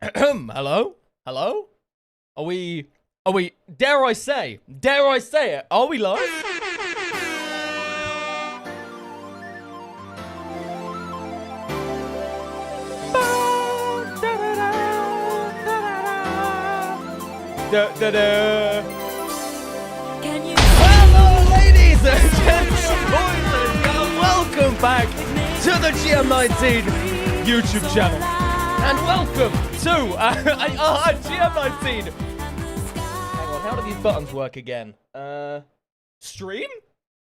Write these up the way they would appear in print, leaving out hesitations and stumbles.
Hello? Hello? Are we, dare I say it, are we live? Hello, ladies and gentlemen, welcome back to the GM19 YouTube channel. And welcome to GM19. Hang on, how do these buttons work again? Stream?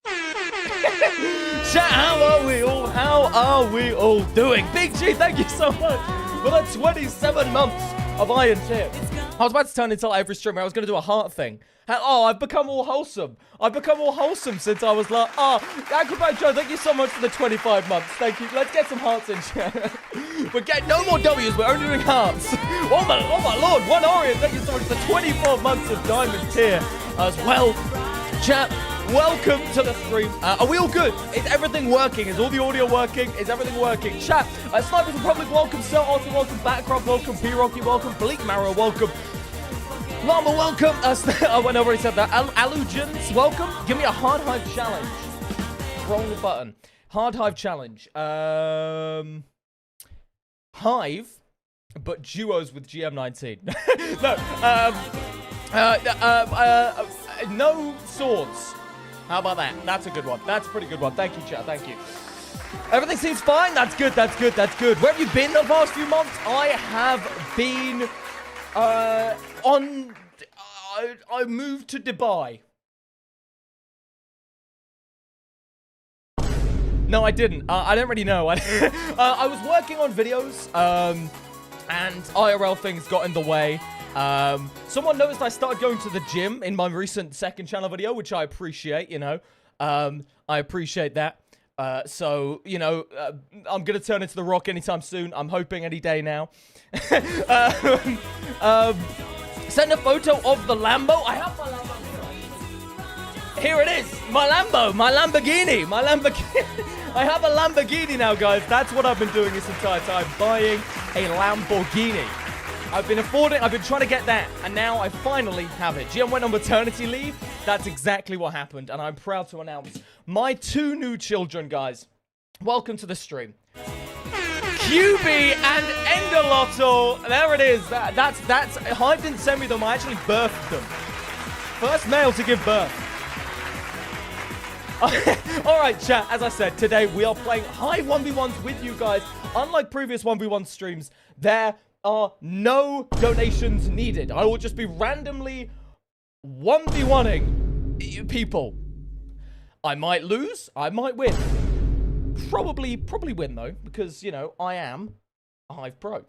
Chat, how are we all? How are we all doing? Big G, thank you so much for the 27 months of Iron Tip. I was about to turn into every stream where I was going to do a heart thing. Oh, I've become all wholesome. I've become all wholesome since I was like, Acrobat Joe, thank you so much for the 25 months. Thank you. Let's get some hearts in chat. We're getting no more W's. We're only doing hearts. Oh my lord. One Orient, thank you so much for the 24 months of Diamond tier as well. Chat, welcome to the stream. Are we all good? Is everything working? Is all the audio working? Is everything working? Chat, Snipers Republic, welcome. Sir Arthur, welcome. Backcroft, welcome. P-Rocky, welcome. Bleak Marrow, welcome. Llama, welcome. I went over, he said that. Allusions, welcome. Give me a hard hive challenge. Wrong button. Hard hive challenge. Hive, but duos with GM19. No. No swords. How about that? That's a good one. That's a pretty good one. Thank you, chat. Thank you. Everything seems fine. That's good. That's good. That's good. Where have you been the past few months? I have been I moved to Dubai. No, I didn't. I don't really know. I was working on videos, and IRL things got in the way. Someone noticed I started going to the gym in my recent second channel video, which I appreciate, you know. I appreciate that. So, you know, I'm going to turn into The Rock anytime soon. I'm hoping any day now. Send a photo of the Lambo. I have my Lambo. Here it is. My Lambo. My Lamborghini. My Lamborghini. I have a Lamborghini now, guys. That's what I've been doing this entire time. Buying a Lamborghini. I've been trying to get that, and now I finally have it. GM went on maternity leave. That's exactly what happened, and I'm proud to announce my 2 new children, guys. Welcome to the stream. QB and Enderlotto. There it is. That's Hive didn't send me them. I actually birthed them. First male to give birth. All right, chat. As I said, today we are playing Hive 1v1s with you guys. Unlike previous 1v1 streams, there are no donations needed. I will just be randomly 1v1ing people. I might lose. I might win. Probably win though, because you know I am a Hive Pro.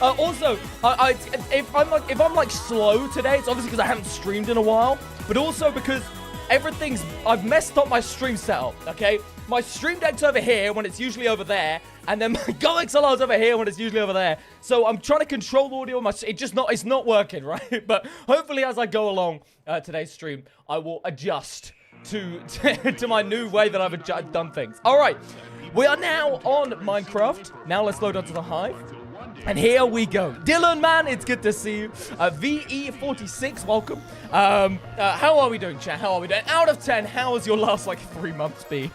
Also, if I'm like slow today, it's obviously because I haven't streamed in a while, but also because I've messed up my stream setup. Okay, my stream deck's over here when it's usually over there, and then my GoXLR's over here when it's usually over there. So I'm trying to control the audio. It's not working, right? But hopefully, as I go along today's stream, I will adjust to my new way that I've done things. All right, we are now on Minecraft. Now let's load onto the Hive. And here we go. Dylan, man, it's good to see you. VE46, welcome. How are we doing, chat? How are we doing? Out of 10, how has your last, like, 3 months been?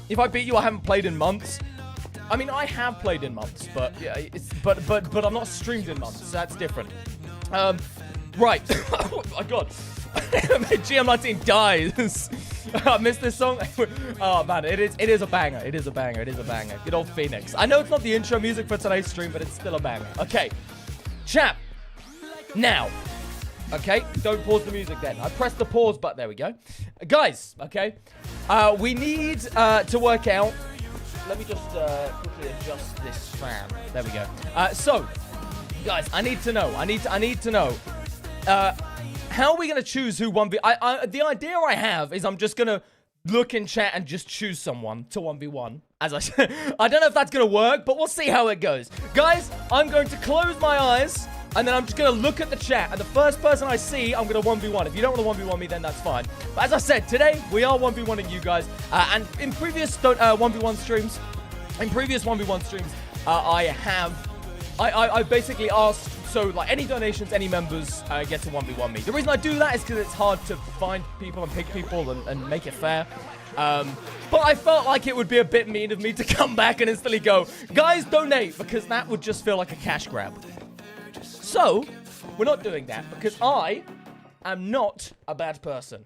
If I beat you, I haven't played in months. I mean, I have played in months, but yeah, but I'm not streamed in months. So that's different. Right. Oh my god. GM19 dies. I missed this song. Oh man, it is a banger. It is a banger. It is a banger. Good old Phoenix. I know it's not the intro music for today's stream, but it's still a banger. Okay, chat. Now, okay, don't pause the music then. I pressed the pause button. There we go, guys. Okay, we need to work out. Let me just quickly adjust this fan. There we go. So, guys, I need to know. I need to know. How are we going to choose who 1v... the idea I have is I'm just going to look in chat and just choose someone to 1v1. As I said, I don't know if that's going to work, but we'll see how it goes. Guys, I'm going to close my eyes, and then I'm just going to look at the chat. And the first person I see, I'm going to 1v1. If you don't want to 1v1 me, then that's fine. But as I said, today, we are 1v1ing you guys. And in previous 1v1 streams, I have I basically asked, so like any donations, any members get to 1v1 me. The reason I do that is because it's hard to find people and pick people and make it fair. But I felt like it would be a bit mean of me to come back and instantly go, guys, donate, because that would just feel like a cash grab. So, we're not doing that because I am not a bad person.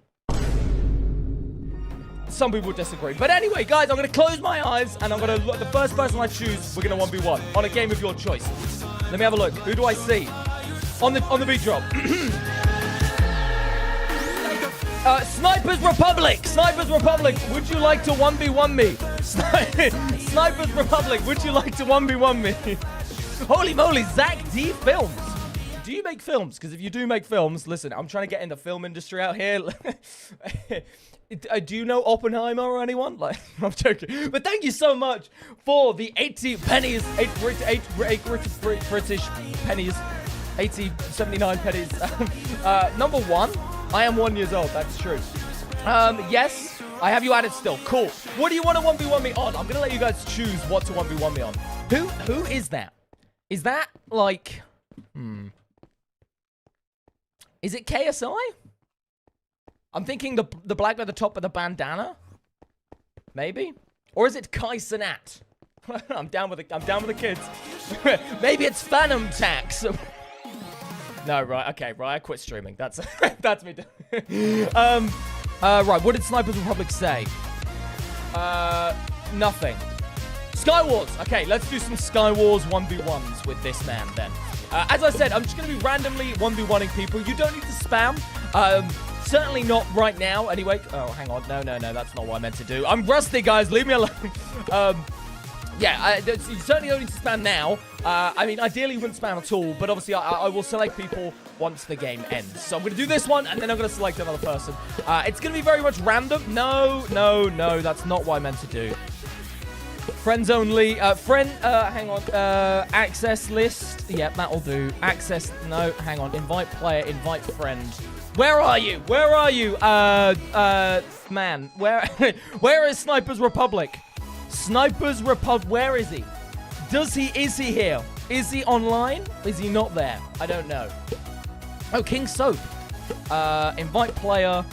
Some people disagree. But anyway, guys, I'm going to close my eyes and I'm going to look. The first person I choose, we're going to 1v1 on a game of your choice. Let me have a look. Who do I see? On the beat drop. Snipers Republic. Snipers Republic. Would you like to 1v1 me? Snipers Republic. Would you like to 1v1 me? Holy moly, Zach D Films. Do you make films? Because if you do make films, listen, I'm trying to get in the film industry out here. Do you know Oppenheimer or anyone? Like, I'm joking. But thank you so much for the 80 pennies, 8 British pennies, 80, 79 pennies. Number 1, I am 1 years old. That's true. Yes, I have you added still. Cool. What do you want to 1v1 me on? I'm going to let you guys choose what to 1v1 me on. Who is that? Is that like... Is it KSI? I'm thinking the black at the top of the bandana. Maybe? Or is it Kai Cenat? I'm down with the kids. Maybe it's Phantom Tax. No, right, okay, right, I quit streaming. That's me. Right, what did Snipers Republic say? Nothing. Skywars. Okay, let's do some Skywars 1v1s with this man then. As I said, I'm just going to be randomly 1v1ing people. You don't need to spam. Certainly not right now, anyway. Oh, hang on. No, that's not what I meant to do. I'm rusty, guys. Leave me alone. Yeah, you certainly don't need to spam now. I mean, ideally, you wouldn't spam at all, but obviously, I will select people once the game ends. So I'm going to do this one, and then I'm going to select another person. It's going to be very much random. No, that's not what I meant to do. Friends only. Hang on. Access list. Yep, that'll do. Access. No, hang on. Invite player. Invite friend. Where are you? Where are you? Man. Where is Snipers Republic? Snipers Republic. Where is he? Is he here? Is he online? Is he not there? I don't know. Oh, King Soap. Invite player.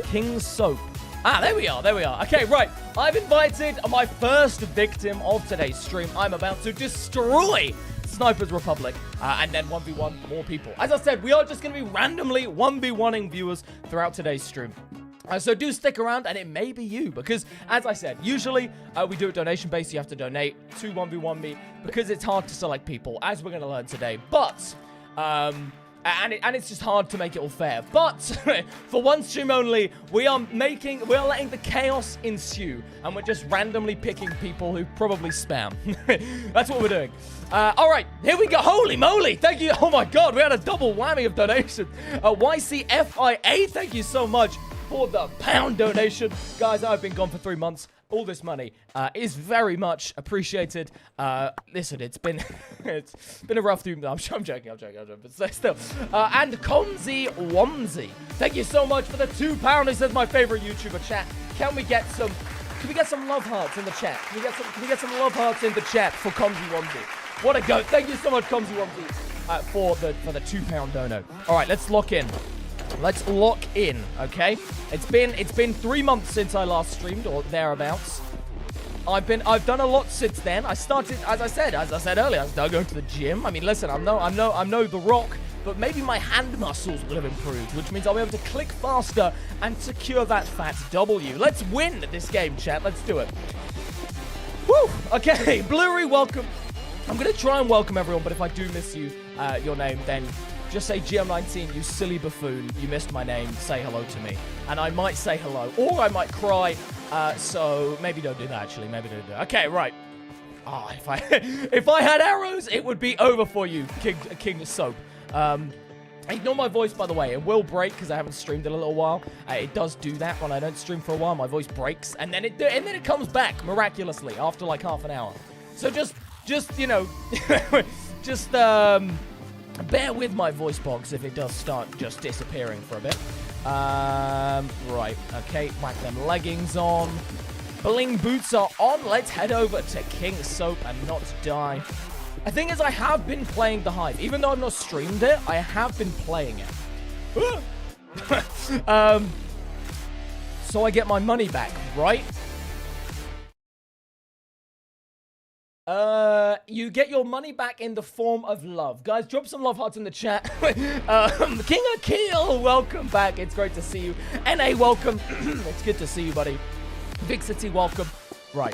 King Soap. Ah, there we are. Okay, right. I've invited my first victim of today's stream. I'm about to destroy Snipers Republic, and then 1v1 more people. As I said, we are just going to be randomly 1v1ing viewers throughout today's stream. So do stick around, and it may be you, because, as I said, usually we do it donation-based. You have to donate to 1v1 me, because it's hard to select people, as we're going to learn today. But, and it's just hard to make it all fair. But for one stream only, we are letting the chaos ensue, and we're just randomly picking people who probably spam. That's what we're doing. All right, here we go. Holy moly! Thank you. Oh my God, we had a double whammy of donations. YCFIA, thank you so much for the £1 donation, guys. I've been gone for 3 months. All this money is very much appreciated. Listen, it's been a rough 3 months. I'm joking, but still. And Komzi Womzi, thank you so much for the £2. This is my favorite YouTuber chat. Can we get some love hearts in the chat? Can we get some love hearts in the chat for Komzi Womzi? What a goat! Thank you so much, Komzi Womzi, for the £2 dono. All right, let's lock in. Let's lock in, okay? It's been 3 months since I last streamed, or thereabouts. I've done a lot since then. I started, as I said earlier, I started going to the gym. I mean, listen, I'm no The Rock, but maybe my hand muscles will have improved, which means I'll be able to click faster and secure that fat W. Let's win this game, chat. Let's do it. Woo! Okay, Blurry, welcome. I'm gonna try and welcome everyone, but if I do miss your name, then just say GM19, you silly buffoon. You missed my name. Say hello to me. And I might say hello. Or I might cry. So maybe don't do that, actually. Maybe don't do that. Okay, right. Ah, if I had arrows, it would be over for you, King Soap. Ignore my voice, by the way. It will break because I haven't streamed in a little while. It does do that when I don't stream for a while. My voice breaks. And then it comes back miraculously after like half an hour. So just you know, just, bear with my voice box if it does start just disappearing for a bit. Right, okay, whack them leggings on. Bling boots are on. Let's head over to King Soap and not die. The thing is, I have been playing the Hive. Even though I've not streamed it, I have been playing it. So I get my money back, right? You get your money back in the form of love. Guys, drop some love hearts in the chat. King of Keel, welcome back. It's great to see you. NA, welcome. It's good to see you, buddy. Big City, welcome. Right.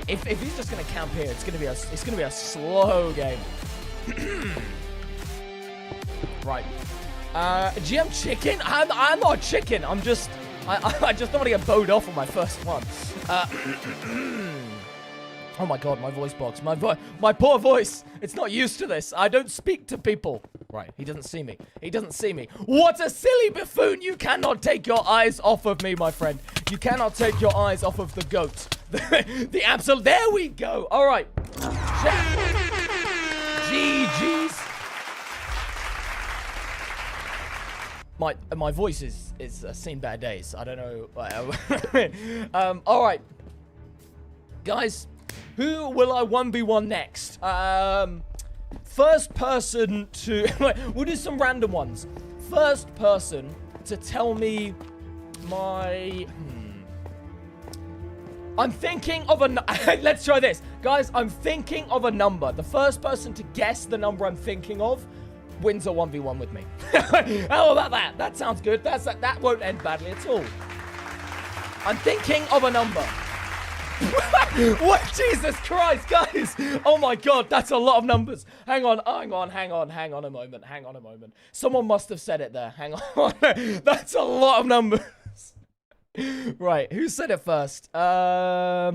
If he's just gonna camp here, it's gonna be a slow game. Right. GM chicken? I'm not a chicken. I just don't want to get bowed off on my first one. Oh my god, my voice box. My poor voice. It's not used to this. I don't speak to people. Right, he doesn't see me. He doesn't see me. What a silly buffoon. You cannot take your eyes off of me, my friend. You cannot take your eyes off of the goat. The absolute. There we go. All right. GG's. My voice is seen bad days. I don't know. All right. Guys. Who will I 1v1 next? First person to... we'll do some random ones. First person to tell me my... I'm thinking of a... Let's try this. Guys, I'm thinking of a number. The first person to guess the number I'm thinking of wins a 1v1 with me. How about that? That sounds good. That won't end badly at all. I'm thinking of a number. What? Jesus Christ, guys! Oh my god, that's a lot of numbers. Hang on a moment. Someone must have said it there. Hang on. That's a lot of numbers. Right, who said it first? Oh,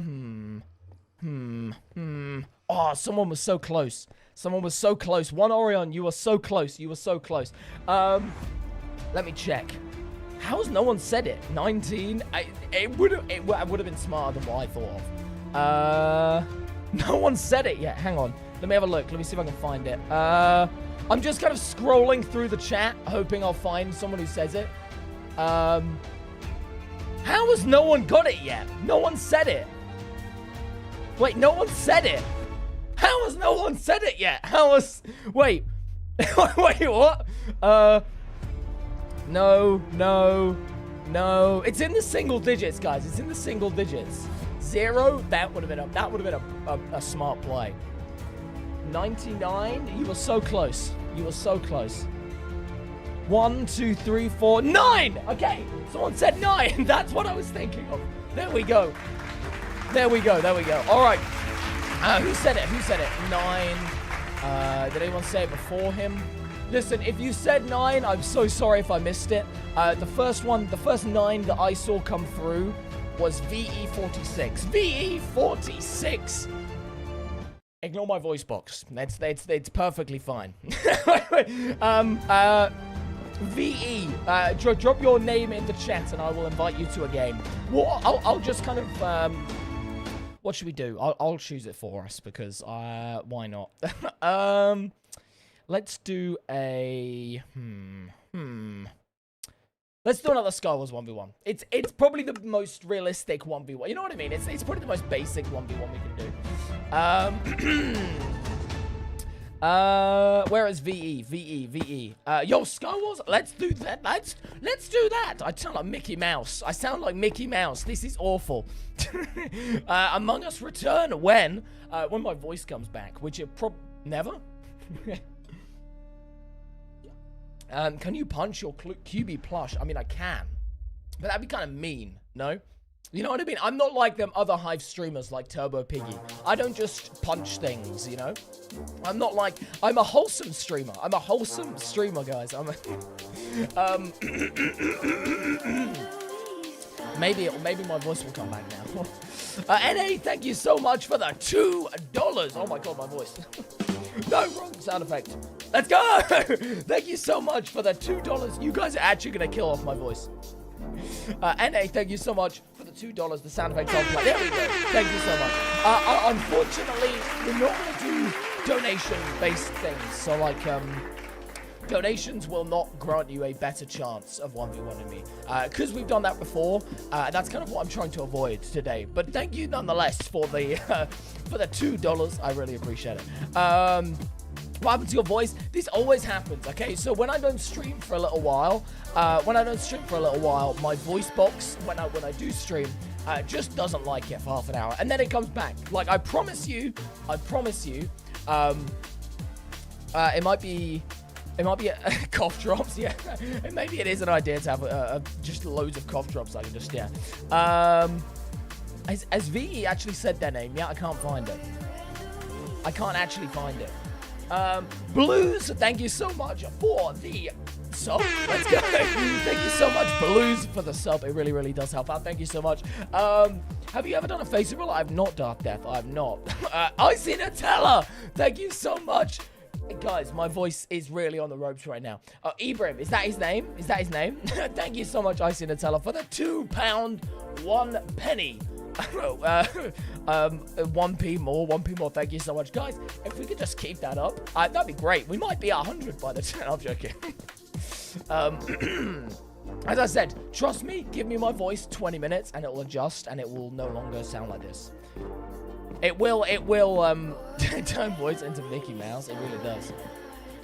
someone was so close. Someone was so close. One Orion, you were so close. You were so close. Let me check. How has no one said it? 19? It would have been smarter than what I thought of. No one said it yet. Hang on. Let me have a look. Let me see if I can find it. I'm just kind of scrolling through the chat, hoping I'll find someone who says it. How has no one got it yet? No one said it. Wait, no one said it. How has no one said it yet? Wait. Wait, what? No. It's in the single digits, guys. It's in the single digits. 0. That would have been a smart play. 99. You were so close. You were so close. 1, 2, 3, 4, 9. Okay, someone said 9. That's what I was thinking of. There we go. There we go. All right. Who said it? 9. Did anyone say it before him? Listen, if you said 9, I'm so sorry if I missed it. The first 9 that I saw come through was VE46. VE46! Ignore my voice box. It's perfectly fine. VE, drop your name in the chat and I will invite you to a game. Well, I'll just kind of, what should we do? I'll choose it for us because, why not? Let's do a, Let's do another Skywars 1v1. It's probably the most realistic 1v1. You know what I mean? It's probably the most basic 1v1 we can do. Where is VE? Yo, Skywars, let's do that. Let's do that. I sound like Mickey Mouse. This is awful. Among Us return when my voice comes back, which it never. Can you punch your QB plush? I mean, I can, but that'd be kind of mean, no? You know what I mean? I'm not like them other Hive streamers like Turbo Piggy. I don't just punch things, you know? I'm a wholesome streamer. Guys. Maybe my voice will come back now. NA, thank you so much for the $2. Oh my god, my voice. No, wrong sound effect. Let's go! Thank you so much for the $2. You guys are actually gonna kill off my voice. NA, thank you so much for the $2. The sound effects I'll play. There we go. Thank you so much. Unfortunately, we're not gonna do donation-based things. So like, Donations will not grant you a better chance of 1v1ing me. Because we've done that before, that's kind of what I'm trying to avoid today. But thank you nonetheless for the $2. I really appreciate it. What happened to your voice? This always happens, okay? So when I don't stream for a little while, my voice box, when I do stream, just doesn't like it for half an hour. And then it comes back. Like, I promise you, it might be cough drops, yeah. Maybe it is an idea to have just loads of cough drops. I can just, yeah. Has VE actually said their name? Yeah, I can't find it. I can't actually find it. Blues, thank you so much for the sub. Let's go. Thank you so much, Blues, for the sub. It really, really does help out. Thank you so much. Have you ever done a face reveal? I have not, Dark Death. I have not. Icy Nutella, thank you so much. Guys, my voice is really on the ropes right now. Ibrahim, is that his name? Is that his name? Thank you so much, Icy Nutella, for the £2, 1 penny. 1p more. Thank you so much, guys. If we could just keep that up, that'd be great. We might be at 100 by the time. I'm joking. As I said, trust me, give me my voice 20 minutes and it will adjust and it will no longer sound like this. It will turn voice into Mickey Mouse. It really does.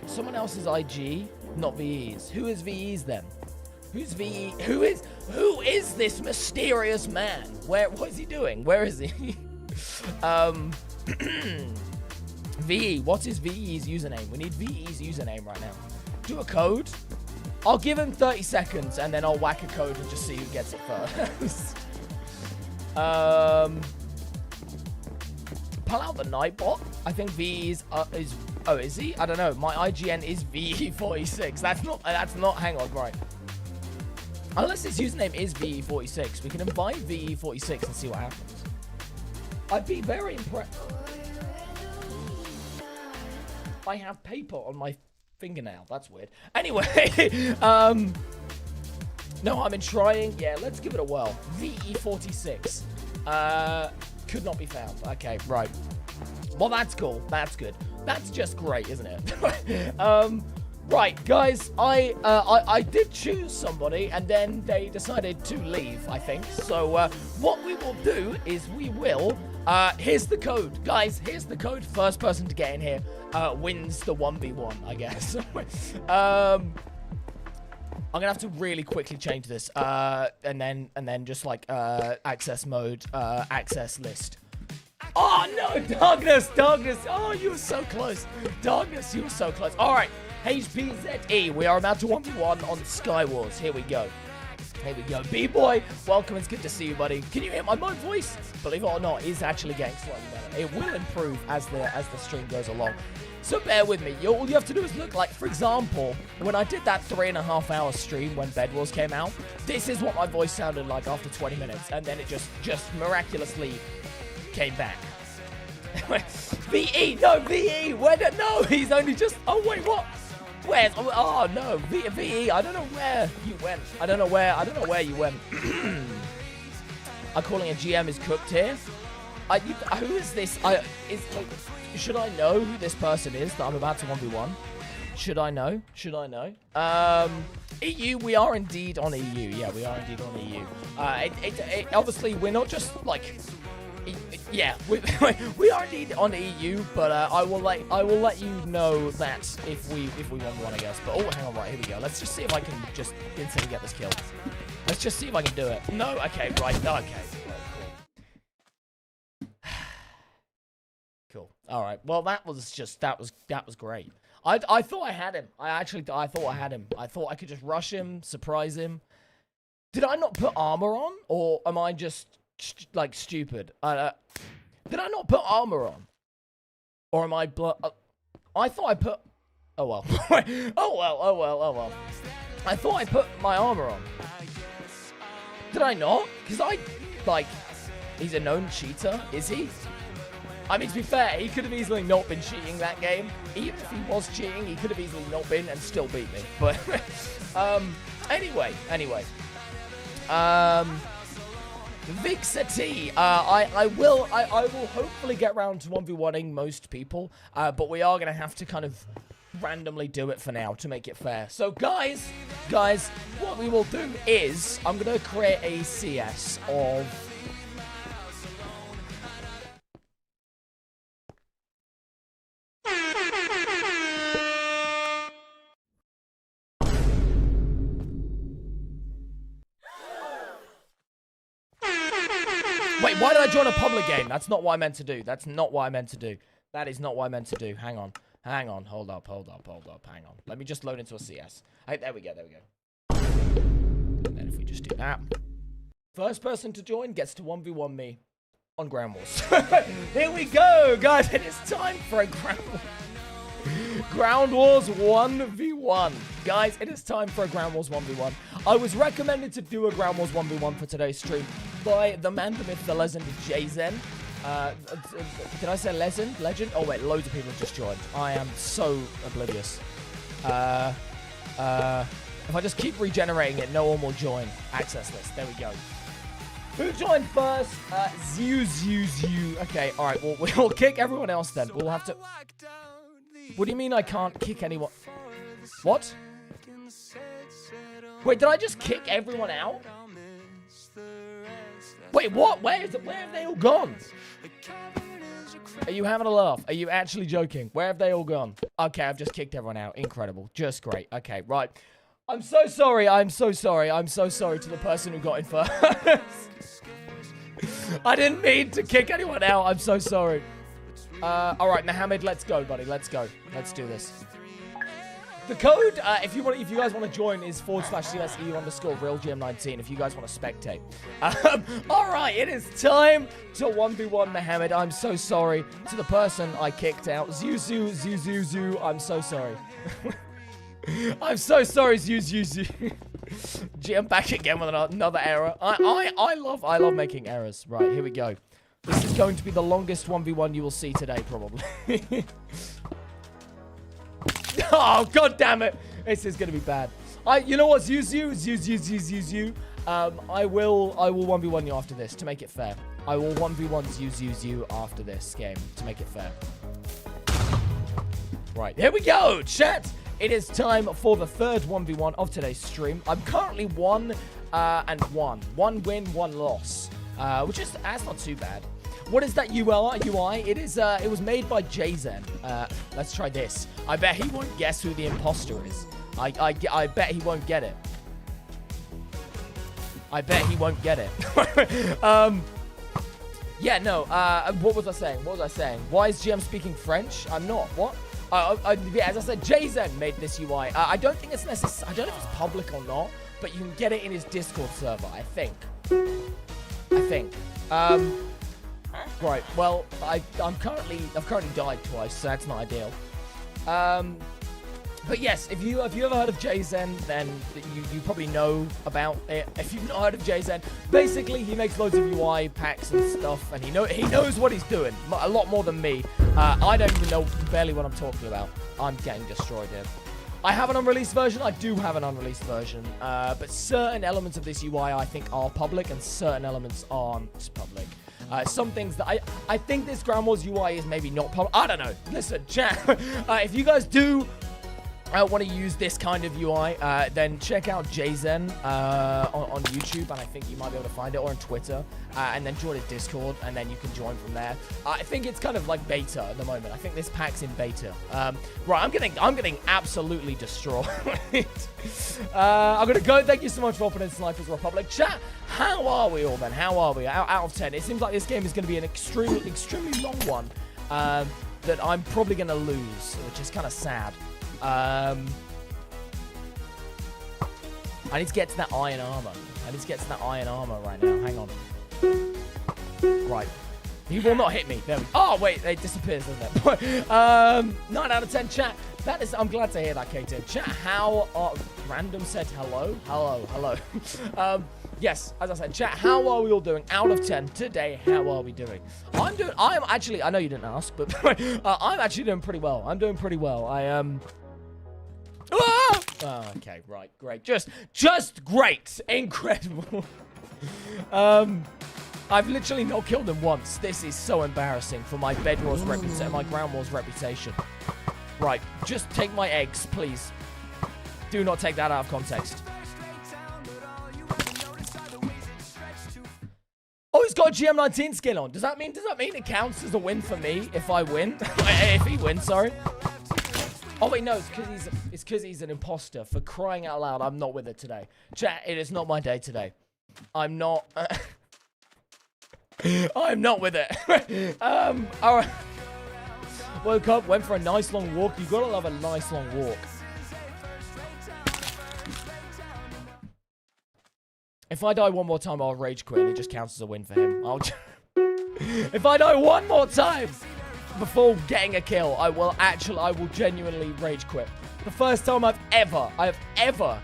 Someone else's IG, not VE's. Who is VE's then? Who's VE? Who is this mysterious man? What is he doing? Where is he? VE, what is VE's username? We need VE's username right now. Do a code. I'll give him 30 seconds and then I'll whack a code and just see who gets it first. Pull out the Nightbot. I think VE's is. Oh, is he? I don't know. My IGN is VE46. That's not. Hang on, right. Unless his username is VE46, we can invite VE46 and see what happens. I'd be very impressed. I have paper on my fingernail. That's weird. Anyway, no, I'm in trying. Yeah, let's give it a whirl. VE46. Could not be found. Okay, right. Well, that's cool. That's good. That's just great, isn't it? Right, guys. I did choose somebody, and then they decided to leave, I think. So, what we will do is we will... here's the code. Guys, here's the code. First person to get in here wins the 1v1, I guess. I'm gonna have to really quickly change this, and then just like access mode, access list. Oh no, Darkness! Oh, you were so close, Darkness. You were so close. All right, HPZE. We are about to 1v1 on Skywars. Here we go. B-boy, welcome. It's good to see you, buddy. Can you hear my voice? Believe it or not, it's actually getting slightly better. It will improve as the stream goes along. So bear with me. All you have to do is look. Like, for example, when I did that 3.5-hour stream when Bed Wars came out, this is what my voice sounded like after 20 minutes, and then it just miraculously came back. VE, no, VE. No, he's only just. Oh wait, what? Where's? Oh no, VE. I don't know where you went. I don't know where you went. I'm calling a GM is cooked here. Who is this? Should I know who this person is that I'm about to 1v1? Should I know? EU, we are indeed on EU. Yeah, we are indeed on EU. Obviously, we're not just like... Yeah, we are indeed on EU, but I will let you know that if we 1v1, I guess. But oh, hang on, right, here we go. Let's just see if I can just instantly get this kill. Let's just see if I can do it. No, okay, right, okay. Cool. All right. Well, that was great. I thought I had him. I thought I had him. I thought I could just rush him, surprise him. Did I not put armor on, or am I just like stupid? Did I not put armor on, or am I? I thought I put. Oh well. Oh well. I thought I put my armor on. Did I not? Because he's a known cheater. Is he? I mean, to be fair, he could have easily not been cheating that game. Even if he was cheating, he could have easily not been and still beat me. But, anyway. Vixity, I will hopefully get around to 1v1ing most people, but we are going to have to kind of randomly do it for now to make it fair. So guys, what we will do is I'm gonna create a CS of Wait, why did I join a public game? That's not what I meant to do. That is not what I meant to do. Hang on. Hold up. Hang on. Let me just load into a CS. There we go. And then if we just do that. First person to join gets to 1v1 me on Ground Wars. Here we go, guys. It is time for a Ground Wars 1v1. Guys, it is time for a Ground Wars 1v1. I was recommended to do a Ground Wars 1v1 for today's stream by the man, the myth, the legend, Jzen. Did I say legend? Oh, wait, loads of people have just joined. I am so oblivious. If I just keep regenerating it, no one will join. Access list. There we go. Who joined first? Zoo. Okay, all right. Well, we'll kick everyone else then. We'll have to... What do you mean I can't kick anyone? What? Wait, did I just kick everyone out? Wait, what? Where have they all gone? Are you having a laugh? Are you actually joking? Where have they all gone? Okay, I've just kicked everyone out. Incredible. Just great. Okay, right. I'm so sorry. I'm so sorry to the person who got in first. I didn't mean to kick anyone out. I'm so sorry. All right, Mohammed, let's go, buddy. Let's go. Let's do this. The code, if you guys want to join, is /CSEU_RealGM19. If you guys want to spectate. All right, it is time to 1v1 Mohammed. I'm so sorry to the person I kicked out. Zoo. I'm so sorry. I'm so sorry, Zoo. Gee, I'm back again with another error. I love making errors. Right, here we go. This is going to be the longest 1v1 you will see today, probably. Oh, god damn it. This is going to be bad. You know what, Zoo. I will 1v1 you after this to make it fair. I will 1v1 Zoo after this game to make it fair. Right, here we go, chat. It is time for the third 1v1 of today's stream. I'm currently 1 and 1. 1 win, 1 loss. Which is, that's not too bad. What is that UI? It is, it was made by Jzen. Let's try this. I bet he won't guess who the imposter is. I bet he won't get it. I bet he won't get it. Yeah, no, what was I saying? Why is GM speaking French? I'm not. What? Yeah, as I said, Jzen made this UI. I don't think it's necessary. I don't know if it's public or not, but you can get it in his Discord server, I think. Right, well, I've currently died twice, so that's not ideal. But yes, if you ever heard of Jzen, then you probably know about it. If you've not heard of Jzen, basically he makes loads of UI packs and stuff, and he knows what he's doing a lot more than me. I don't even know barely what I'm talking about. I'm getting destroyed here. I have an unreleased version. I do have an unreleased version, but certain elements of this UI I think are public, and certain elements aren't public. Some things that I think this Ground Wars UI is maybe not public. I don't know. Listen, chat. If you guys do want to use this kind of UI, then check out Jzen on YouTube, and I think you might be able to find it, or on Twitter, and then join his Discord, and then you can join from there. I think it's kind of like beta at the moment. I think this pack's in beta. Right, I'm getting absolutely destroyed. I'm gonna go. Thank you so much for opening Snipers Republic. Chat, how are we all then? How are we? Out of 10. It seems like this game is going to be an extremely long one that I'm probably going to lose, which is kind of sad. I need to get to that iron armor. Right now. Hang on. Right. He will not hit me. There we go. Oh, wait. It disappears, doesn't it? 9 out of 10, chat. That is... I'm glad to hear that, Katie. Chat, how are... Random said hello. Hello. Yes, as I said, chat, how are we all doing? Out of 10 today, how are we doing? I'm actually... I know you didn't ask, but I'm actually doing pretty well. I'm doing pretty well. Oh, okay, right, great. Just great. Incredible. I've literally not killed him once. This is so embarrassing for my Bedwars reputation, my Ground Wars reputation. Right, just take my eggs, please. Do not take that out of context. Oh, he's got a GM19 skin on. Does that mean it counts as a win for me if I win? If he wins, sorry. Oh wait, no, it's because he's an imposter. For crying out loud, I'm not with it today. Chat, it is not my day today. I'm not. I'm not with it. All right. Woke up, went for a nice long walk. You gotta love a nice long walk. If I die one more time, I'll rage quit. It just counts as a win for him. If I die one more time before getting a kill, I will genuinely rage quit. The first time I have ever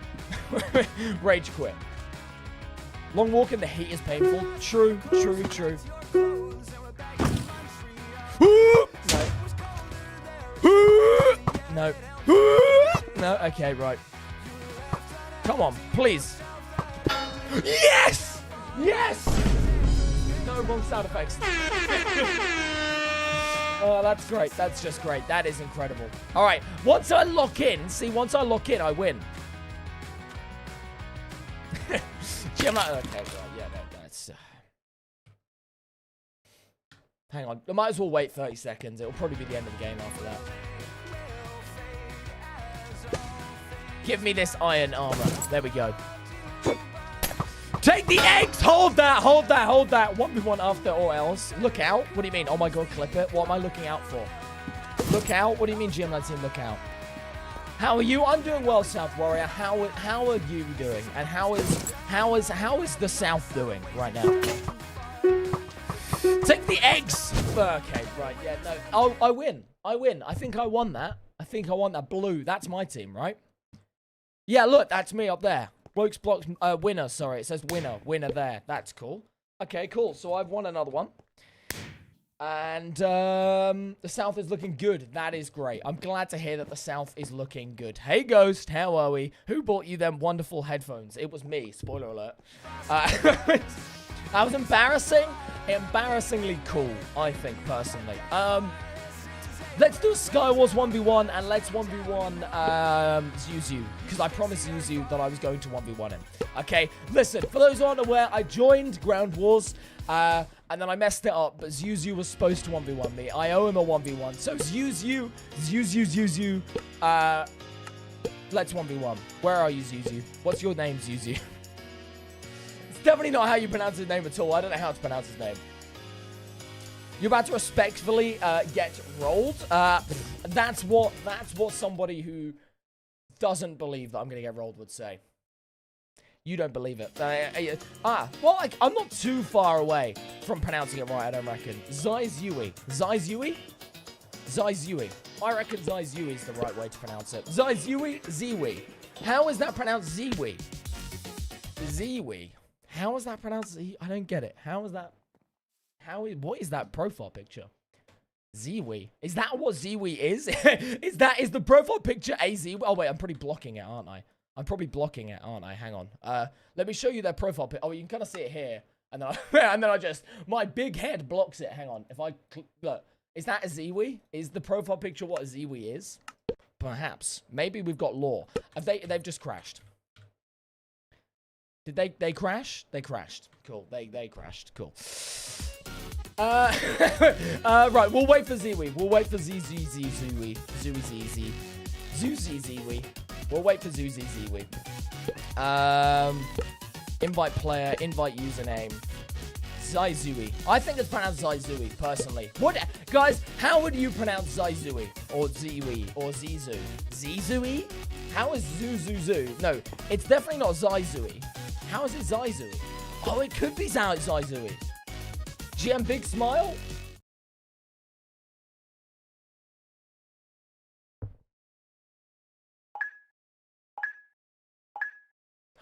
rage quit. Long walk in the heat is painful. True. No. No, okay, right. Come on, please. Yes! Yes! No, wrong sound effects. Oh, that's great. That's just great. That is incredible. All right, once I lock in, I win. Okay, right, yeah, that's... Hang on. I might as well wait 30 seconds. It'll probably be the end of the game after that. Give me this iron armor. There we go. Take the eggs! Hold that! 1v1 after or else. Look out. What do you mean? Oh my god, clip it. What am I looking out for? Look out? What do you mean, GM19, look out? How are you? I'm doing well, South Warrior. How are you doing? And how is the South doing right now? Take the eggs! Okay, right, yeah, no. Oh, I win. I think I won that. Blue. That's my team, right? Yeah, look, that's me up there. Blokes blocks, winner, sorry. It says winner there. That's cool. Okay, cool. So I've won another one. And the South is looking good. That is great. I'm glad to hear that the South is looking good. Hey, Ghost, how are we? Who bought you them wonderful headphones? It was me. Spoiler alert. That was embarrassing. Embarrassingly cool, I think, personally. Let's do Skywars 1v1 and let's 1v1 Zuzu. Because I promised Zuzu that I was going to 1v1 him. Okay, listen, for those who aren't aware, I joined Ground Wars and then I messed it up, but Zuzu was supposed to 1v1 me. I owe him a 1v1. So Zuzu, let's 1v1. Where are you, Zuzu? What's your name, Zuzu? It's definitely not how you pronounce his name at all. I don't know how to pronounce his name. You're about to respectfully get rolled. That's what somebody who doesn't believe that I'm going to get rolled would say. You don't believe it. Well, like, I'm not too far away from pronouncing it right, I don't reckon. Zaizui. Zaizui? Zaizui. I reckon Zaizui is the right way to pronounce it. Zaizui? Ziwi. How is that pronounced Ziwi? Ziwi. How is that pronounced? I don't get it. How is that? What is that profile picture? Ziwi. Is that what Ziwi is? Is the profile picture a Ziwi? Oh, wait, I'm probably blocking it, aren't I? Hang on. Let me show you their profile picture. Oh, you can kind of see it here. And then I just, my big head blocks it. Hang on. If I, look, is that a Ziwi? Is the profile picture what a Ziwi is? Perhaps. Maybe we've got lore. They've just crashed. Did they crash? They crashed. Cool. They crashed. Cool. Right, we'll wait for Ziwi. We'll wait for Ziwi. Ziwi. We'll wait for Ziwi. Invite player, invite username. Zaizui. I think it's pronounced Zaizui, personally. What, guys, how would you pronounce Zaizui? Or Ziwi? Or Zizu? Zizui? How is Zuzuzu? No, it's definitely not Zaizui. How is it Zaizui? Oh, it could be Zaizui. GM Big Smile?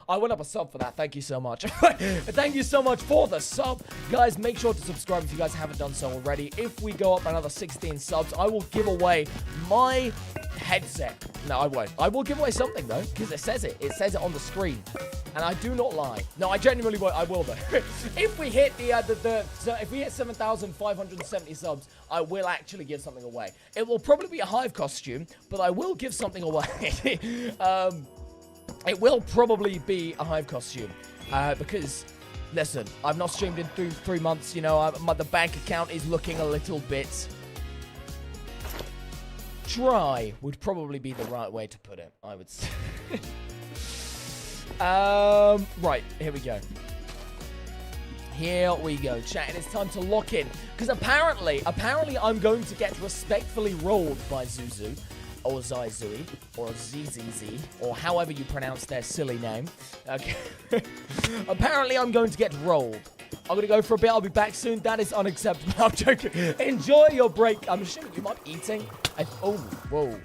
I went up a sub for that. Thank you so much. Thank you so much for the sub. Guys, make sure to subscribe if you guys haven't done so already. If we go up another 16 subs, I will give away my headset. No, I won't. I will give away something, though, because it says it. It says it on the screen. And I do not lie. No, I genuinely won't. I will, though. If we hit if we hit 7,570 subs, I will actually give something away. It will probably be a Hive costume, but I will give something away. It will probably be a Hive costume. Because, listen, I've not streamed in 3 months. You know, the bank account is looking a little bit dry, would probably be the right way to put it, I would say. Right, here we go. Here we go, chat. And it's time to lock in. Because apparently I'm going to get respectfully rolled by Zuzu. Or Zaizui. Or ZZZ. Or however you pronounce their silly name. Okay. Apparently I'm going to get rolled. I'm going to go for a bit. I'll be back soon. That is unacceptable. I'm joking. Enjoy your break. I'm assuming you might be eating. Oh, whoa.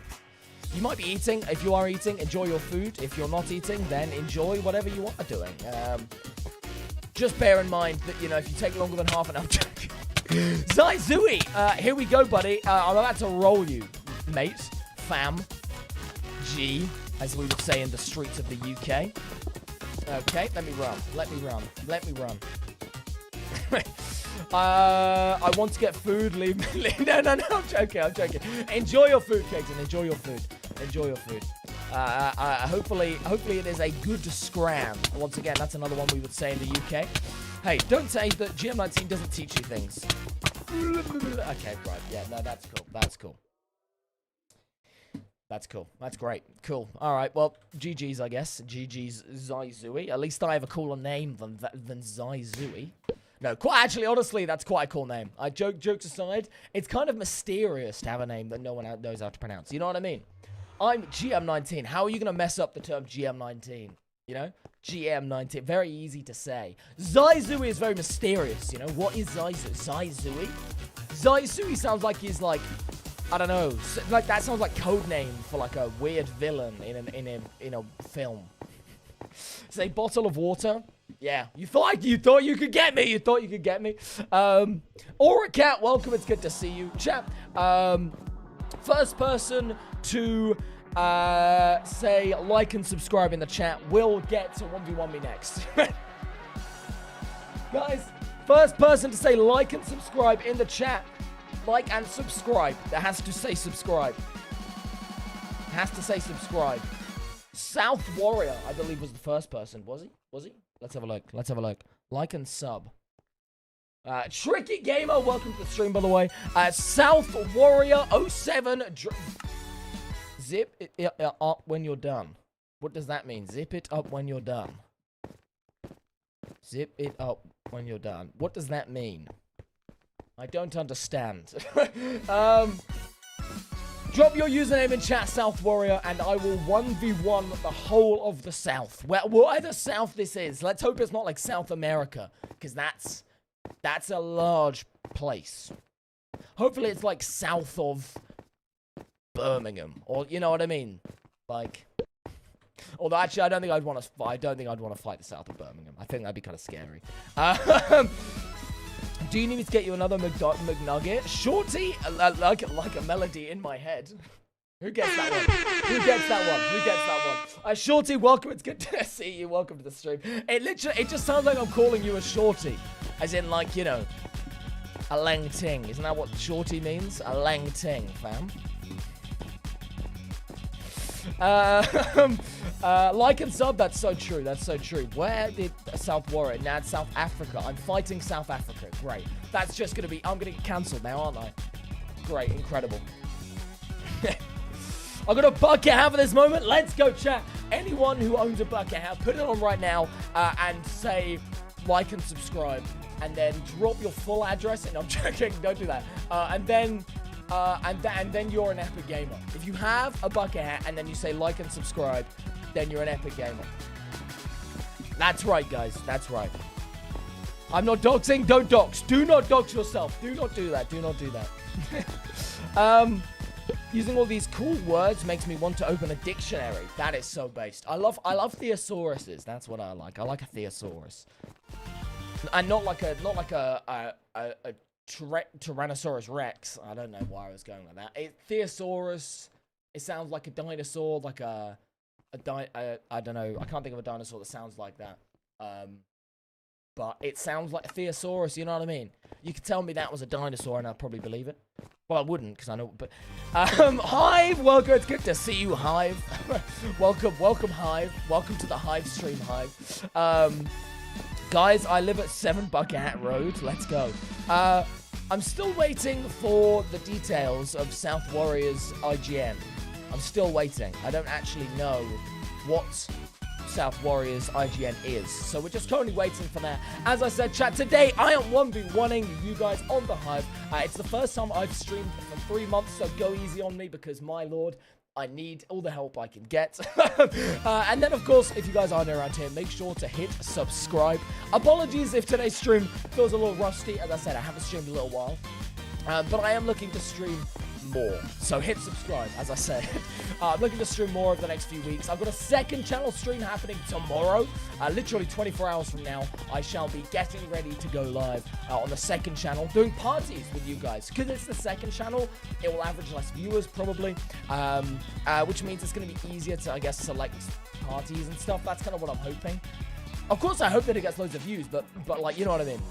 You might be eating. If you are eating, enjoy your food. If you're not eating, then enjoy whatever you are doing. Just bear in mind that, you know, if you take longer than half an hour... Zaizui! Here we go, buddy. I'm about to roll you, mate. Fam. G, as we would say in the streets of the UK. Okay, let me run. Let me run. Let me run. I want to get food. Leave me. No, I'm joking. I'm joking. Enjoy your food, Kagan. Enjoy your food. Enjoy your food. Hopefully it is a good scram. Once again, that's another one we would say in the UK. Hey, don't say that GM19 doesn't teach you things. Okay, right. Yeah, no, that's cool. That's cool. That's cool. That's great. Cool. All right. Well, GG's, I guess. GG's Zaizui. At least I have a cooler name than Zaizui. No, actually, honestly, that's quite a cool name. Jokes aside, it's kind of mysterious to have a name that no one knows how to pronounce. You know what I mean? I'm GM19. How are you going to mess up the term GM19? You know? GM19. Very easy to say. Zaizui is very mysterious, you know? What is Zaizui? Zaizui? Zaizui sounds like he's like, I don't know. Like, that sounds like code name for like a weird villain in a film. Say bottle of water. Yeah, you thought you could get me. You thought you could get me. Aura Cat, welcome. It's good to see you, chap. First person to say like and subscribe in the chat will get to 1v1 me next. Guys, first person to say like and subscribe in the chat. Like and subscribe. That has to say subscribe. Has to say subscribe. South Warrior, I believe, was the first person. Was he? Was he? Let's have a look. Let's have a look. Like and sub. Tricky Gamer, welcome to the stream, by the way. South Warrior 07. Zip it up when you're done. What does that mean? Zip it up when you're done. Zip it up when you're done. What does that mean? I don't understand. Drop your username in chat, South Warrior, and I will 1v1 the whole of the South. Whatever South this is. Let's hope it's not like South America, because that's a large place. Hopefully it's like south of Birmingham, or you know what I mean? Like, although actually I don't think I'd want to fight the south of Birmingham. I think that'd be kind of scary. Do you need me to get you another McNugget? Shorty? Like a melody in my head. Who gets that one? Who gets that one? Who gets that one? Shorty, welcome. It's good to see you. Welcome to the stream. It just sounds like I'm calling you a shorty. As in, like, you know, a lang ting. Isn't that what shorty means? A lang ting, fam. Like and sub, that's so true. That's so true. Where did South Warrior? Now it's South Africa. I'm fighting South Africa. Great. That's just gonna be, I'm gonna get cancelled now, aren't I? Great, incredible. I've got a bucket hat for this moment. Let's go, chat. Anyone who owns a bucket hat, put it on right now and say like and subscribe. And then drop your full address. And I'm joking, don't do that. And then you're an epic gamer. If you have a bucket hat and then you say like and subscribe, then you're an epic gamer. That's right, guys. That's right. I'm not doxing. Don't dox. Do not dox yourself. Do not do that. Do not do that. Using all these cool words makes me want to open a dictionary. That is so based. I love thesauruses. That's what I like. I like a thesaurus. And not like a Tyrannosaurus Rex. I don't know why I was going like that. Thesaurus. It sounds like a dinosaur, like I don't know. I can't think of a dinosaur that sounds like that. But it sounds like a thesaurus. You know what I mean? You could tell me that was a dinosaur, and I'd probably believe it. Well, I wouldn't, because I know. But Hive, welcome. It's good to see you, Hive. welcome, Hive. Welcome to the Hive stream, Hive. Guys, I live at 7 Bucket Road. Let's go. I'm still waiting for the details of South Warriors IGN. I'm still waiting. I don't actually know what South Warriors IGN is. So we're just currently waiting for that. As I said, chat, today I am 1v1ing you guys on the Hive. It's the first time I've streamed for 3 months, so go easy on me because, my lord, I need all the help I can get. And then, of course, if you guys are new around here, make sure to hit subscribe. Apologies if today's stream feels a little rusty. As I said, I haven't streamed in a little while. But I am looking to stream more. So hit subscribe, as I said. I'm looking to stream more over the next few weeks. I've got a second channel stream happening tomorrow. Literally 24 hours from now, I shall be getting ready to go live on the second channel, doing parties with you guys. Because it's the second channel, it will average less viewers, probably. Which means it's going to be easier to, I guess, select parties and stuff. That's kind of what I'm hoping. Of course, I hope that it gets loads of views, but like, you know what I mean?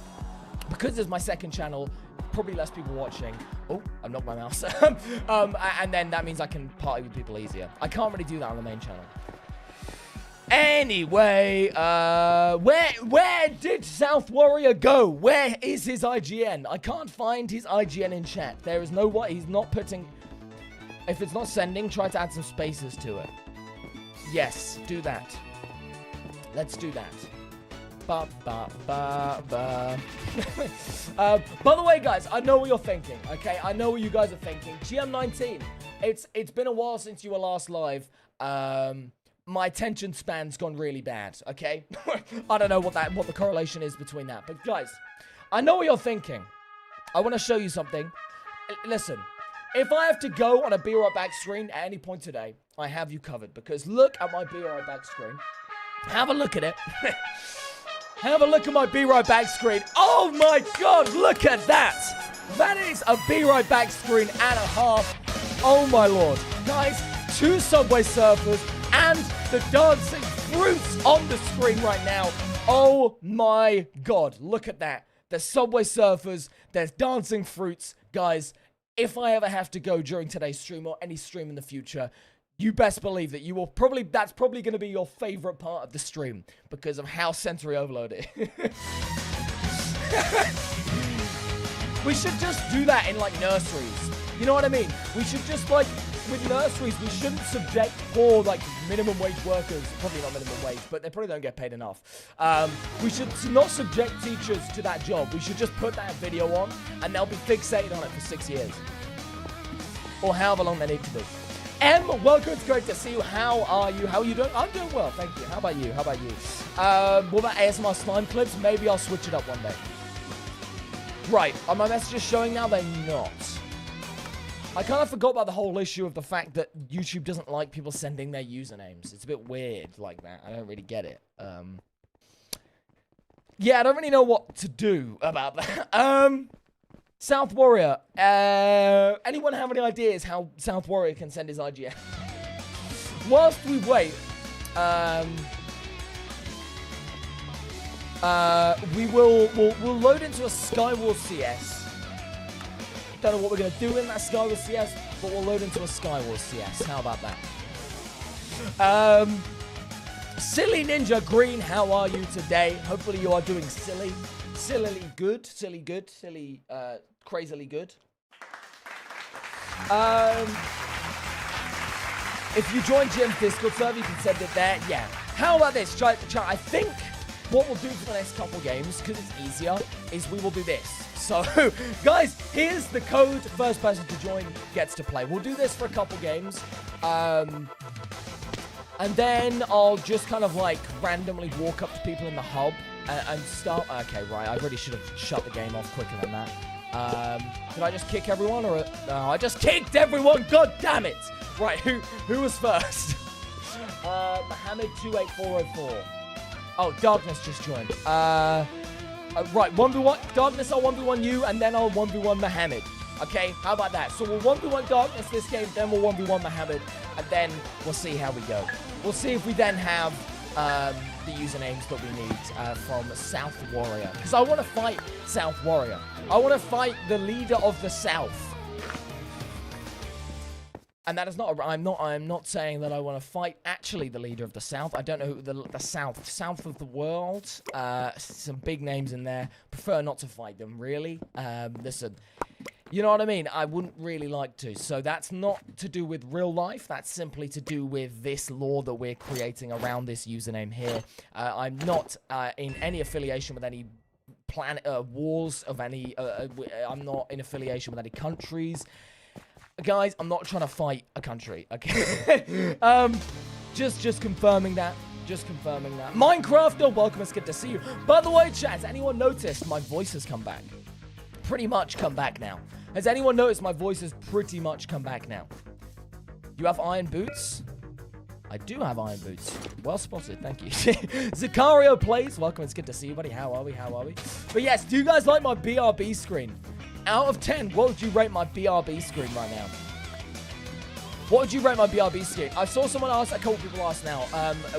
Because it's my second channel, probably less people watching. Oh, I knocked my mouse. And then that means I can party with people easier. I can't really do that on the main channel. Anyway, where did South Warrior go? Where is his IGN? I can't find his IGN in chat. There is no what. He's not putting. If it's not sending, try to add some spaces to it. Yes, do that. Let's do that. By the way, guys, I know what you're thinking, okay? I know what you guys are thinking. GM19, it's been a while since you were last live. My attention span's gone really bad, okay? I don't know what the correlation is between that. But guys, I know what you're thinking. I want to show you something. Listen, if I have to go on a Be Right Back screen at any point today, I have you covered. Because look at my Be Right Back screen. Have a look at it. Have a look at my Be Right Back screen. Oh my god, look at that. That is a Be Right Back screen and a half. Oh my lord. Guys, 2 Subway Surfers and the dancing fruits on the screen right now. Oh my god, look at that. There's Subway Surfers, there's dancing fruits. Guys, if I ever have to go during today's stream or any stream in the future, you best believe that that's probably going to be your favorite part of the stream because of how sensory overload it is. We should just do that in, like, nurseries. You know what I mean? We should just, like, with nurseries, we shouldn't subject poor, like, minimum wage workers, probably not minimum wage, but they probably don't get paid enough. We should not subject teachers to that job. We should just put that video on, and they'll be fixated on it for 6 years. Or however long they need to be. Welcome. It's great to see you. How are you? How are you doing? I'm doing well, thank you. How about you? How about you? What about ASMR slime clips? Maybe I'll switch it up one day. Right, are my messages showing now? They're not. I kind of forgot about the whole issue of the fact that YouTube doesn't like people sending their usernames. It's a bit weird like that. I don't really get it. Yeah, I don't really know what to do about that. South Warrior, anyone have any ideas how South Warrior can send his IGN? Whilst we wait, we'll load into a Skywars CS. Don't know what we're gonna do in that Skywars CS, but we'll load into a Skywars CS. How about that? Silly Ninja Green, how are you today? Hopefully you are doing silly. Sillily good, crazily good. If you join GM's Discord server, you can send it there. Yeah. How about this? Try. I think what we'll do for the next couple games, because it's easier, is we will do this. So, guys, here's the code. First person to join gets to play. We'll do this for a couple games. And then I'll just kind of like randomly walk up to people in the hub and start. Okay, right. I really should have shut the game off quicker than that. Did I just kick everyone, or no? I just kicked everyone. God damn it! Right, who was first? Mohammed 28404. Oh, Darkness just joined. Right, 1v1 Darkness. I'll 1v1 you, and then I'll 1v1 Mohammed. Okay, how about that? So we'll 1v1 Darkness this game, then we'll 1v1 Mohammed, and then we'll see how we go. We'll see if we then have the usernames that we need from South Warrior. Because I want to fight South Warrior. I want to fight the leader of the South. And that is not. I'm not saying that I want to fight actually the leader of the South. I don't know who the South of the world. Some big names in there. Prefer not to fight them, really. Listen. You know what I mean? I wouldn't really like to. So that's not to do with real life. That's simply to do with this lore that we're creating around this username here. I'm not in any affiliation with any planet wars of any. I'm not in affiliation with any countries. Guys, I'm not trying to fight a country. Okay. Just confirming that. Just confirming that. Minecrafter, welcome. It's good to see you. By the way, chat, has anyone noticed my voice has come back? Pretty much come back now. Has anyone noticed my voice has pretty much come back now? You have iron boots? I do have iron boots. Well spotted, thank you. Zicario plays. Welcome, it's good to see you, buddy. How are we? How are we? But yes, do you guys like my BRB screen? Out of 10, what would you rate my BRB screen right now? What would you rate my BRB screen? I saw someone ask, a couple people ask now,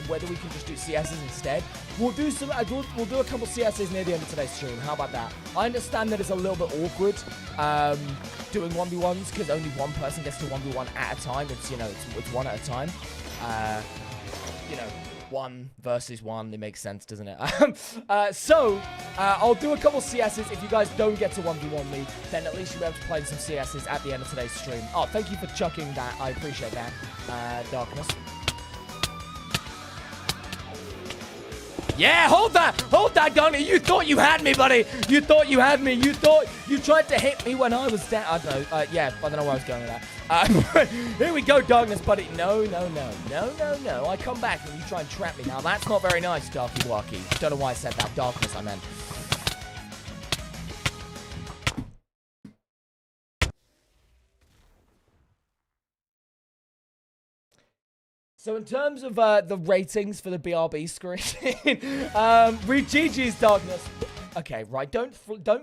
whether we can just do CSs instead. We'll do some. We'll do a couple CSs near the end of today's stream. How about that? I understand that it's a little bit awkward doing 1v1s because only one person gets to 1v1 at a time. It's it's one at a time. One versus one. It makes sense, doesn't it? I'll do a couple CSs. If you guys don't get to 1v1 me, then at least you'll be able to play some CSs at the end of today's stream. Oh, thank you for chucking that. I appreciate that. Darkness. Yeah, hold that gun. You thought you had me, buddy. You thought you had me. You thought you tried to hit me when I was down. I don't know. Yeah, I don't know where I was going with that. Here we go, Darkness, buddy. No. I come back and you try and trap me. Now, that's not very nice, Darky Walkie. Don't know why I said that. Darkness, I meant. So in terms of the ratings for the BRB screen, read GG's Darkness. Okay, right, don't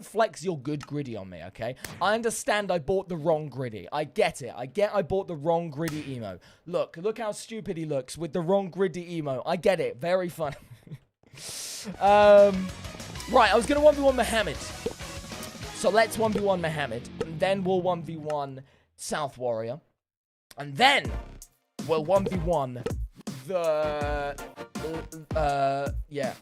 flex your good griddy on me, okay? I understand I bought the wrong griddy. I get it. I bought the wrong griddy emo. Look how stupid he looks with the wrong griddy emo. I get it. Very fun. Right, I was going to 1v1 Mohammed. So let's 1v1 Mohammed. And then we'll 1v1 South Warrior. And then we'll 1v1 yeah.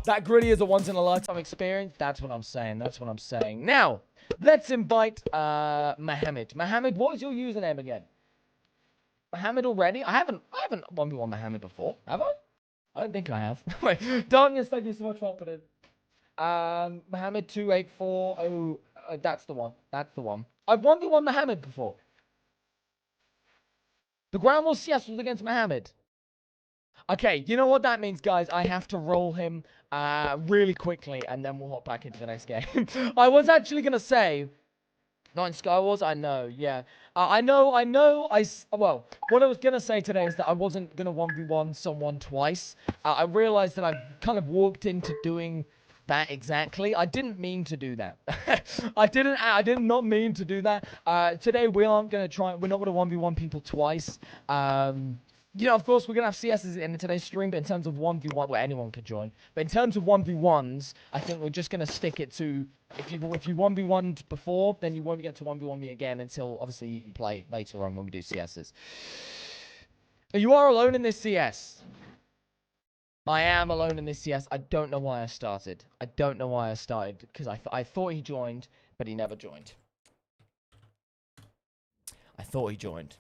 That gritty is a once-in-a-lifetime experience. That's what I'm saying. That's what I'm saying. Now, let's invite Mohammed. Mohammed, what is your username again? Mohammed already? I haven't 1v1 Mohammed before, have I? I don't think I have. Wait, Darkness, thank you so much for opening. Mohammed 284. Oh, that's the one. That's the one. I've 1v1 Mohammed before. The ground rules CS was against Mohammed. Okay, you know what that means, guys? I have to roll him really quickly, and then we'll hop back into the next game. I was actually going to say, not in Skywars, I know, yeah. Well, what I was going to say today is that I wasn't going to 1v1 someone twice. I realized that I've kind of walked into doing that exactly. I didn't mean to do that. I did not mean to do that. Today we're not going to 1v1 people twice. Of course, we're going to have CSs in today's stream, but in terms of 1v1, well, anyone can join. But in terms of 1v1s, I think we're just going to stick it to, if you 1v1'd before, then you won't get to 1v1 me again until, obviously, you can play later on when we do CSs. You are alone in this CS. I am alone in this CS. I don't know why I started. Because I thought he joined, but he never joined. I thought he joined.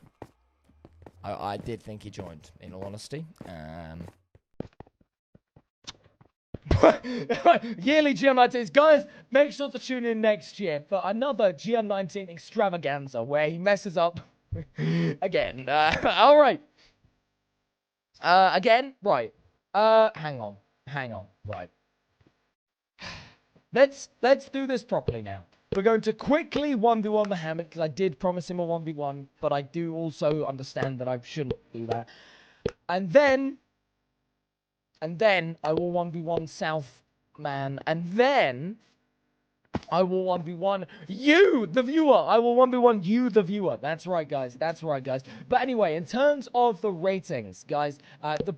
I did think he joined, in all honesty. Yearly GM19s. Guys, make sure to tune in next year for another GM19 extravaganza where he messes up again. All right. Again? Right. Hang on. Right. let's do this properly now. We're going to quickly 1v1 Mohammed, because I did promise him a 1v1, but I do also understand that I shouldn't do that. And then I will 1v1 Southman, and then I will 1v1 you, the viewer. I will 1v1 you, the viewer. That's right, guys. That's right, guys. But anyway, in terms of the ratings, guys,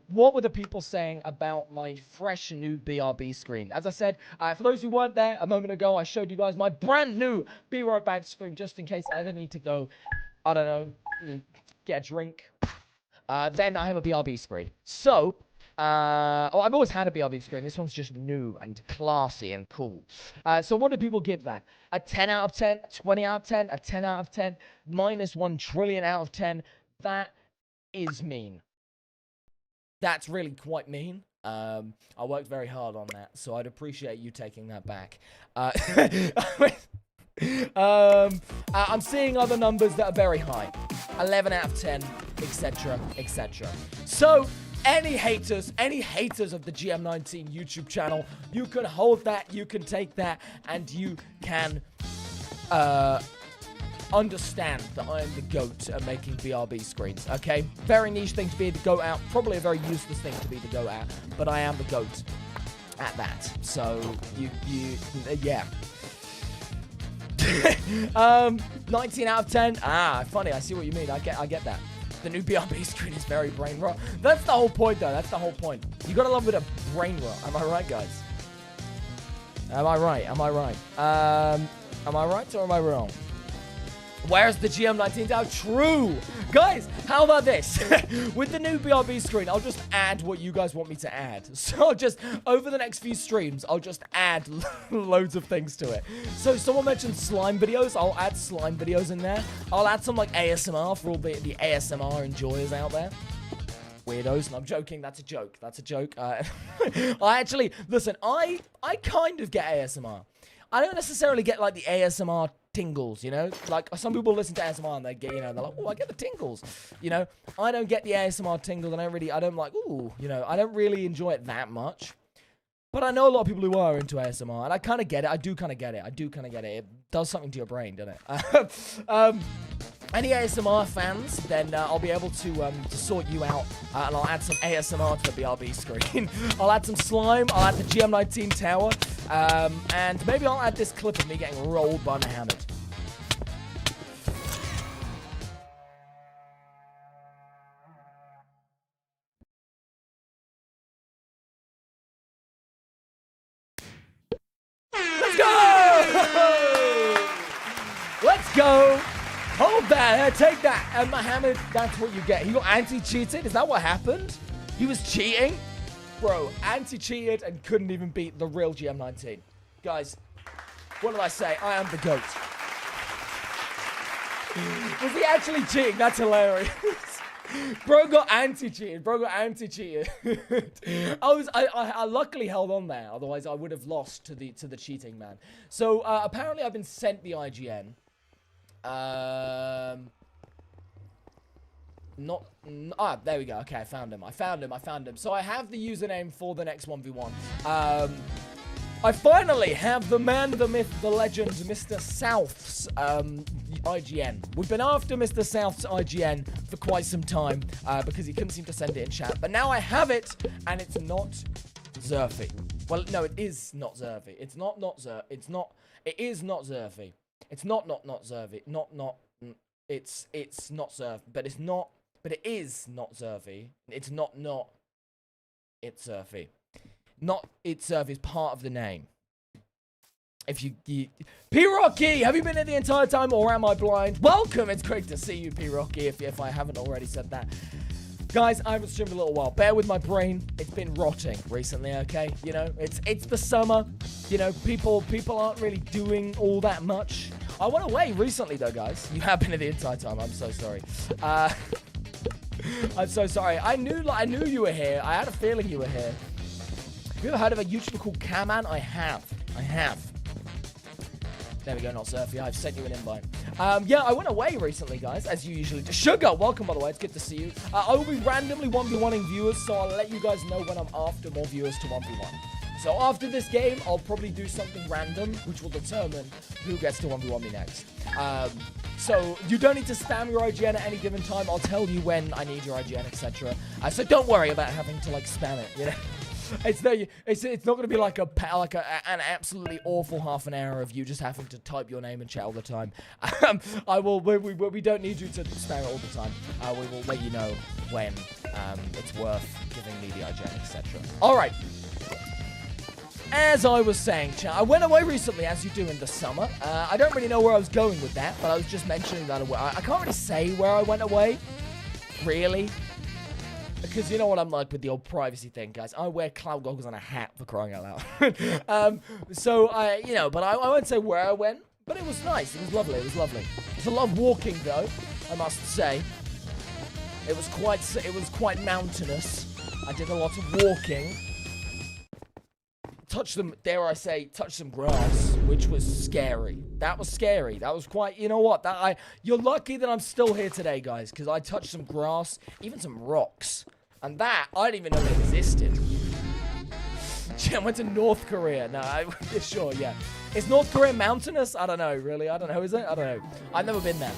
what were the people saying about my fresh new BRB screen? As I said, for those who weren't there a moment ago, I showed you guys my brand new B-roll bank screen, just in case I ever need to go, I don't know, get a drink. Then I have a BRB screen. So, I've always had a BRB screen. This one's just new and classy and cool. So what do people give that? A 10 out of 10, a 20 out of 10, a 10 out of 10, minus 1 trillion out of 10. That is mean. That's really quite mean. I worked very hard on that, so I'd appreciate you taking that back. I'm seeing other numbers that are very high. 11 out of 10, etc., etc. So, any haters of the GM19 YouTube channel, you can hold that, you can take that, and you can understand that I am the GOAT at making BRB screens, okay? Very niche thing to be the GOAT at, probably a very useless thing to be the GOAT at, but I am the GOAT at that. So, yeah. 19 out of 10. Funny, I see what you mean. I get that. The new BRB screen is very brain rot. That's the whole point, though. That's the whole point. You gotta love a bit of brain rot. Am I right, guys? Am I right? Am I right? Am I right or am I wrong? Where's the GM19 now? True! Guys, how about this? With the new BRB screen, I'll just add what you guys want me to add. So just, over the next few streams, I'll just add loads of things to it. So someone mentioned slime videos. I'll add slime videos in there. I'll add some like ASMR for all the ASMR enjoyers out there. Weirdos. No, I'm joking. That's a joke. That's a joke. I actually, listen, I kind of get ASMR. I don't necessarily get like the ASMR tingles, you know? Like, some people listen to ASMR and they get, you know, they're like, oh, I get the tingles. You know, I don't get the ASMR tingles, and I don't like, ooh, you know, I don't really enjoy it that much. But I know a lot of people who are into ASMR, and I kind of get it. I do kind of get it. It does something to your brain, doesn't it? Any ASMR fans, then I'll be able to sort you out, and I'll add some ASMR to the BRB screen. I'll add some slime, I'll add the GM19 tower, and maybe I'll add this clip of me getting rolled by Mohammed. Let's go! Let's go! Hold that, take that. And Mohammed, that's what you get. He got anti-cheated. Is that what happened? He was cheating? Bro, anti-cheated and couldn't even beat the real GM19. Guys, what did I say? I am the GOAT. Was he actually cheating? That's hilarious. Bro got anti-cheated. I luckily held on there. Otherwise, I would have lost to the cheating man. So, apparently I've been sent the IGN. There we go. Okay, I found him. So I have the username for the next 1v1. I finally have the man, the myth, the legend, Mr. South's IGN. We've been after Mr. South's IGN for quite some time because he couldn't seem to send it in chat. But now I have it, and it's not Zerfy. Well, no, it is not Zerfy. It is not Zerfy. It's not Zerfy. It's not Zerfy. It's not Zerfy. But it is not Zerfy. It's not. It's Zerfy. Not it's Zerfy is part of the name. If you P-Rocky, have you been here the entire time or am I blind? Welcome, it's great to see you, P-Rocky, if I haven't already said that. Guys, I haven't streamed a little while. Bear with my brain. It's been rotting recently, okay? You know, it's the summer. You know, people aren't really doing all that much. I went away recently, though, guys. You have been here the entire time. I'm so sorry. I'm so sorry. I knew you were here. I had a feeling you were here. Have you ever heard of a YouTuber called Caman? I have. There we go, not Surfy. I've sent you an invite. Yeah, I went away recently, guys, as you usually do. Sugar, welcome, by the way. It's good to see you. I will be randomly 1v1ing viewers, so I'll let you guys know when I'm after more viewers to 1v1. So after this game, I'll probably do something random, which will determine who gets to 1v1 me next. So you don't need to spam your IGN at any given time. I'll tell you when I need your IGN, etc. So don't worry about having to like spam it. You know, it's not going to be like an absolutely awful half an hour of you just having to type your name in chat all the time. We don't need you to spam it all the time. We will let you know when it's worth giving me the IGN, etc. All right. As I was saying, chat, I went away recently, as you do in the summer. I don't really know where I was going with that, but I was just mentioning that I can't really say where I went away, really. Because you know what I'm like with the old privacy thing, guys. I wear cloud goggles and a hat, for crying out loud. But I won't say where I went, but it was nice. It was lovely. It was lovely. It's a lot of walking, though, I must say. It was quite mountainous. I did a lot of walking. Touch some grass, which was scary. That was scary. That was quite, you know what? You're lucky that I'm still here today, guys, because I touched some grass, even some rocks. And that, I didn't even know it existed. I went to North Korea. No, sure, yeah. Is North Korea mountainous? I don't know, really. I don't know, is it? I don't know. I've never been there.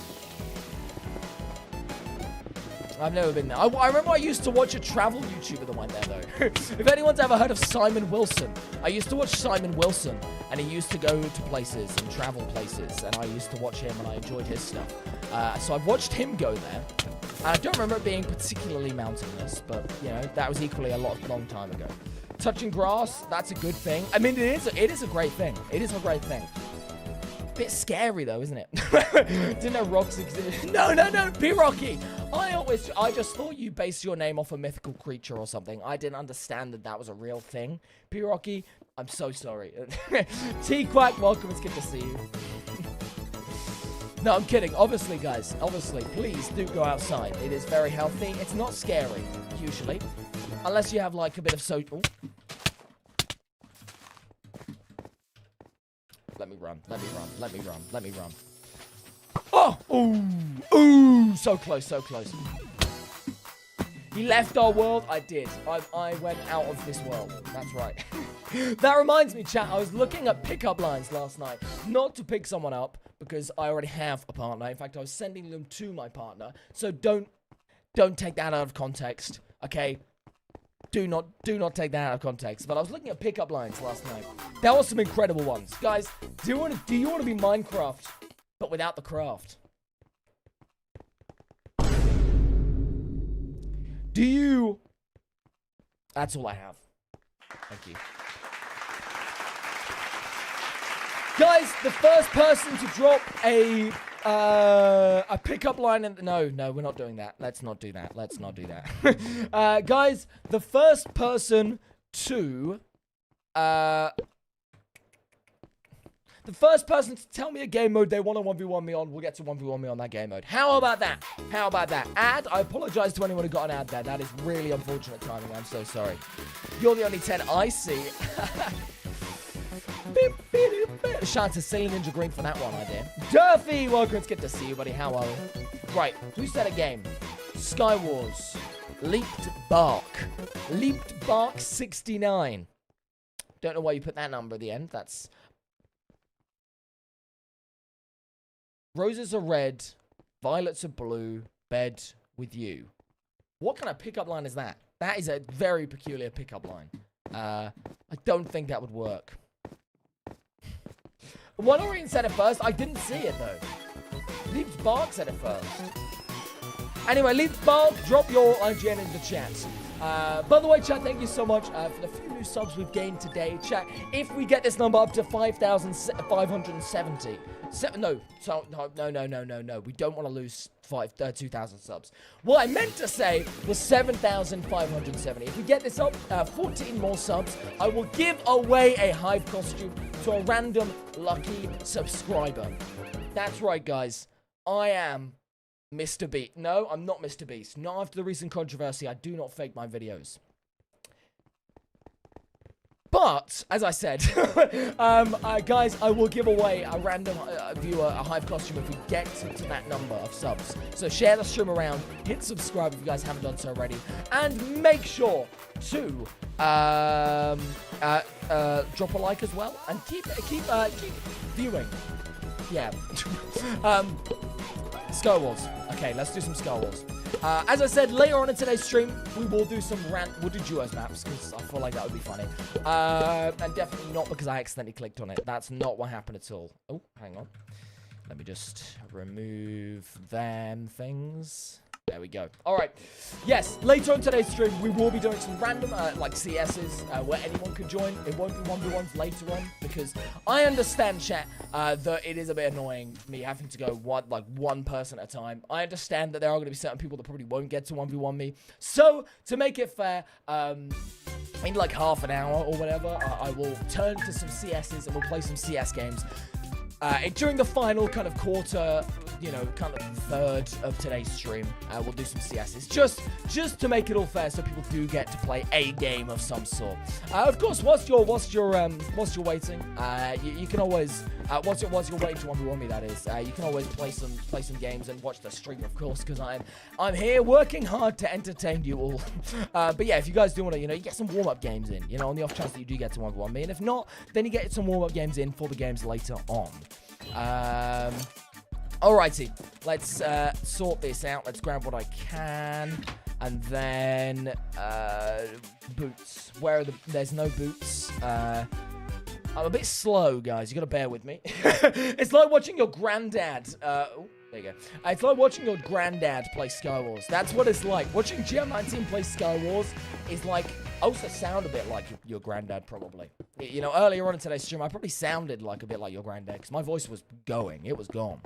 I've never been there. I remember I used to watch a travel YouTuber that went there, though. If anyone's ever heard of Simon Wilson, I used to watch Simon Wilson, and he used to go to places and travel places, and I used to watch him, and I enjoyed his stuff. So I've watched him go there. I don't remember it being particularly mountainous, but, you know, that was equally a long time ago. Touching grass, that's a good thing. I mean, it is a great thing. It is a great thing. Bit scary though, isn't it? Didn't know rocks existed. No, P-Rocky. I just thought you based your name off a mythical creature or something. I didn't understand that was a real thing. P-Rocky, I'm so sorry. T-Quack, welcome. It's good to see you. No, I'm kidding. Obviously, guys. Obviously, please do go outside. It is very healthy. It's not scary, usually. Unless you have like a bit of social. Let me run. Oh! Ooh! So close. He left our world. I did. I went out of this world. That's right. That reminds me, chat. I was looking at pickup lines last night. Not to pick someone up, because I already have a partner. In fact, I was sending them to my partner. So don't take that out of context. Okay? Do not take that out of context. But I was looking at pickup lines last night. There were some incredible ones. Guys, do you want to be Minecraft, but without the craft? Do you? That's all I have. Thank you. Guys, the first person to drop a pickup line in... No, we're not doing that. Let's not do that. Guys, the first person to... the first person to tell me a game mode they want to 1v1 me on will get to 1v1 me on that game mode. How about that? Ad, I apologize to anyone who got an ad there. That is really unfortunate timing. I'm so sorry. You're the only 10 I see. Shout out to Sailor Ninja Green for that one idea. Durfy, welcome. It's good to see you, buddy. How are you? Right, who said a game? Skywars. Leaped Bark 69. Don't know why you put that number at the end. That's... Roses are red, violets are blue, bed with you. What kind of pickup line is that? That is a very peculiar pickup line. I don't think that would work. One said it first. I didn't see it, though. Leaps Bark said it first. Anyway, Leaps Bark, drop your IGN in the chat. By the way, chat, thank you so much for the few new subs we've gained today. Chat, if we get this number up to 5,570... No. We don't want to lose 2,000 subs. What I meant to say was 7,570. If we get this up, 14 more subs, I will give away a Hive costume to a random lucky subscriber. That's right, guys. I am Mr. Beast. No, I'm not Mr. Beast. Not after the recent controversy. I do not fake my videos. But, as I said, guys, I will give away a random viewer a Hive costume if we get to that number of subs. So share the stream around, hit subscribe if you guys haven't done so already, and make sure to drop a like as well, and keep viewing. Yeah. Skywars. Okay, let's do some Skywars. As I said, later on in today's stream, we will do some we'll do duos maps, because I feel like that would be funny. And definitely not because I accidentally clicked on it. That's not what happened at all. Oh, hang on. Let me just remove them things. There we go. All right. Yes, later on today's stream, we will be doing some random, like, CSs, where anyone can join. It won't be 1v1s later on, because I understand, chat, that it is a bit annoying, me having to go one person at a time. I understand that there are going to be certain people that probably won't get to 1v1 me. So, to make it fair, in like half an hour or whatever, I will turn to some CSs and we'll play some CS games. During the final kind of quarter, you know, kind of third of today's stream, we'll do some CSs, just to make it all fair, so people do get to play a game of some sort. Of course, whilst you're waiting, you can always, whilst you're waiting to 1v1 me, that is, you can always play some games and watch the stream, of course, because I'm here working hard to entertain you all. But yeah, if you guys do want to, you know, you get some warm-up games in, you know, on the off chance that you do get to 1v1 me, and if not, then you get some warm-up games in for the games later on. Alrighty, let's sort this out. Let's grab what I can, and then boots. Where are there's no boots. I'm a bit slow, guys. You gotta bear with me. It's like watching your granddad. Oh, there you go. It's like watching your granddad play Skywars. That's what it's like. Watching GM19 play Skywars is like. I also sound a bit like your granddad, probably. You know, earlier on in today's stream, I probably sounded like a bit like your granddad, because my voice was going. It was gone.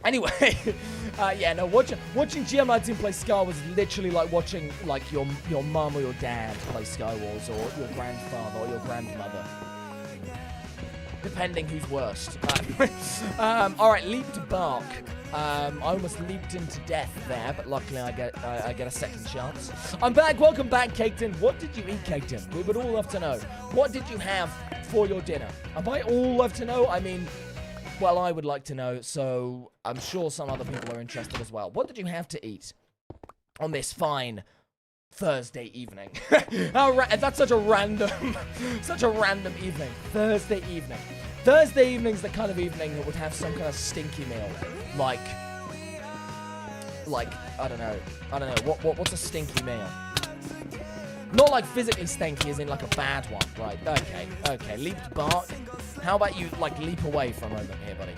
Anyway, yeah, no, watching GM19 play Skywars is literally like watching, like, your mum or your dad play Skywars, or your grandfather or your grandmother. Depending who's worst. Alright, leap to bark. I almost leaped into death there, but luckily I get a second chance. I'm back. Welcome back, Caketon. What did you eat, Caketon? We would all love to know. What did you have for your dinner? I might all love to know. I mean, well, I would like to know, so I'm sure some other people are interested as well. What did you have to eat on this fine Thursday evening? That's such a random evening. Thursday evening. Thursday evening's the kind of evening that would have some kind of stinky meal, like I don't know. What's a stinky meal? Not like physically stinky, as in like a bad one, right? Okay. Leap to bark. How about you like leap away for a moment here, buddy?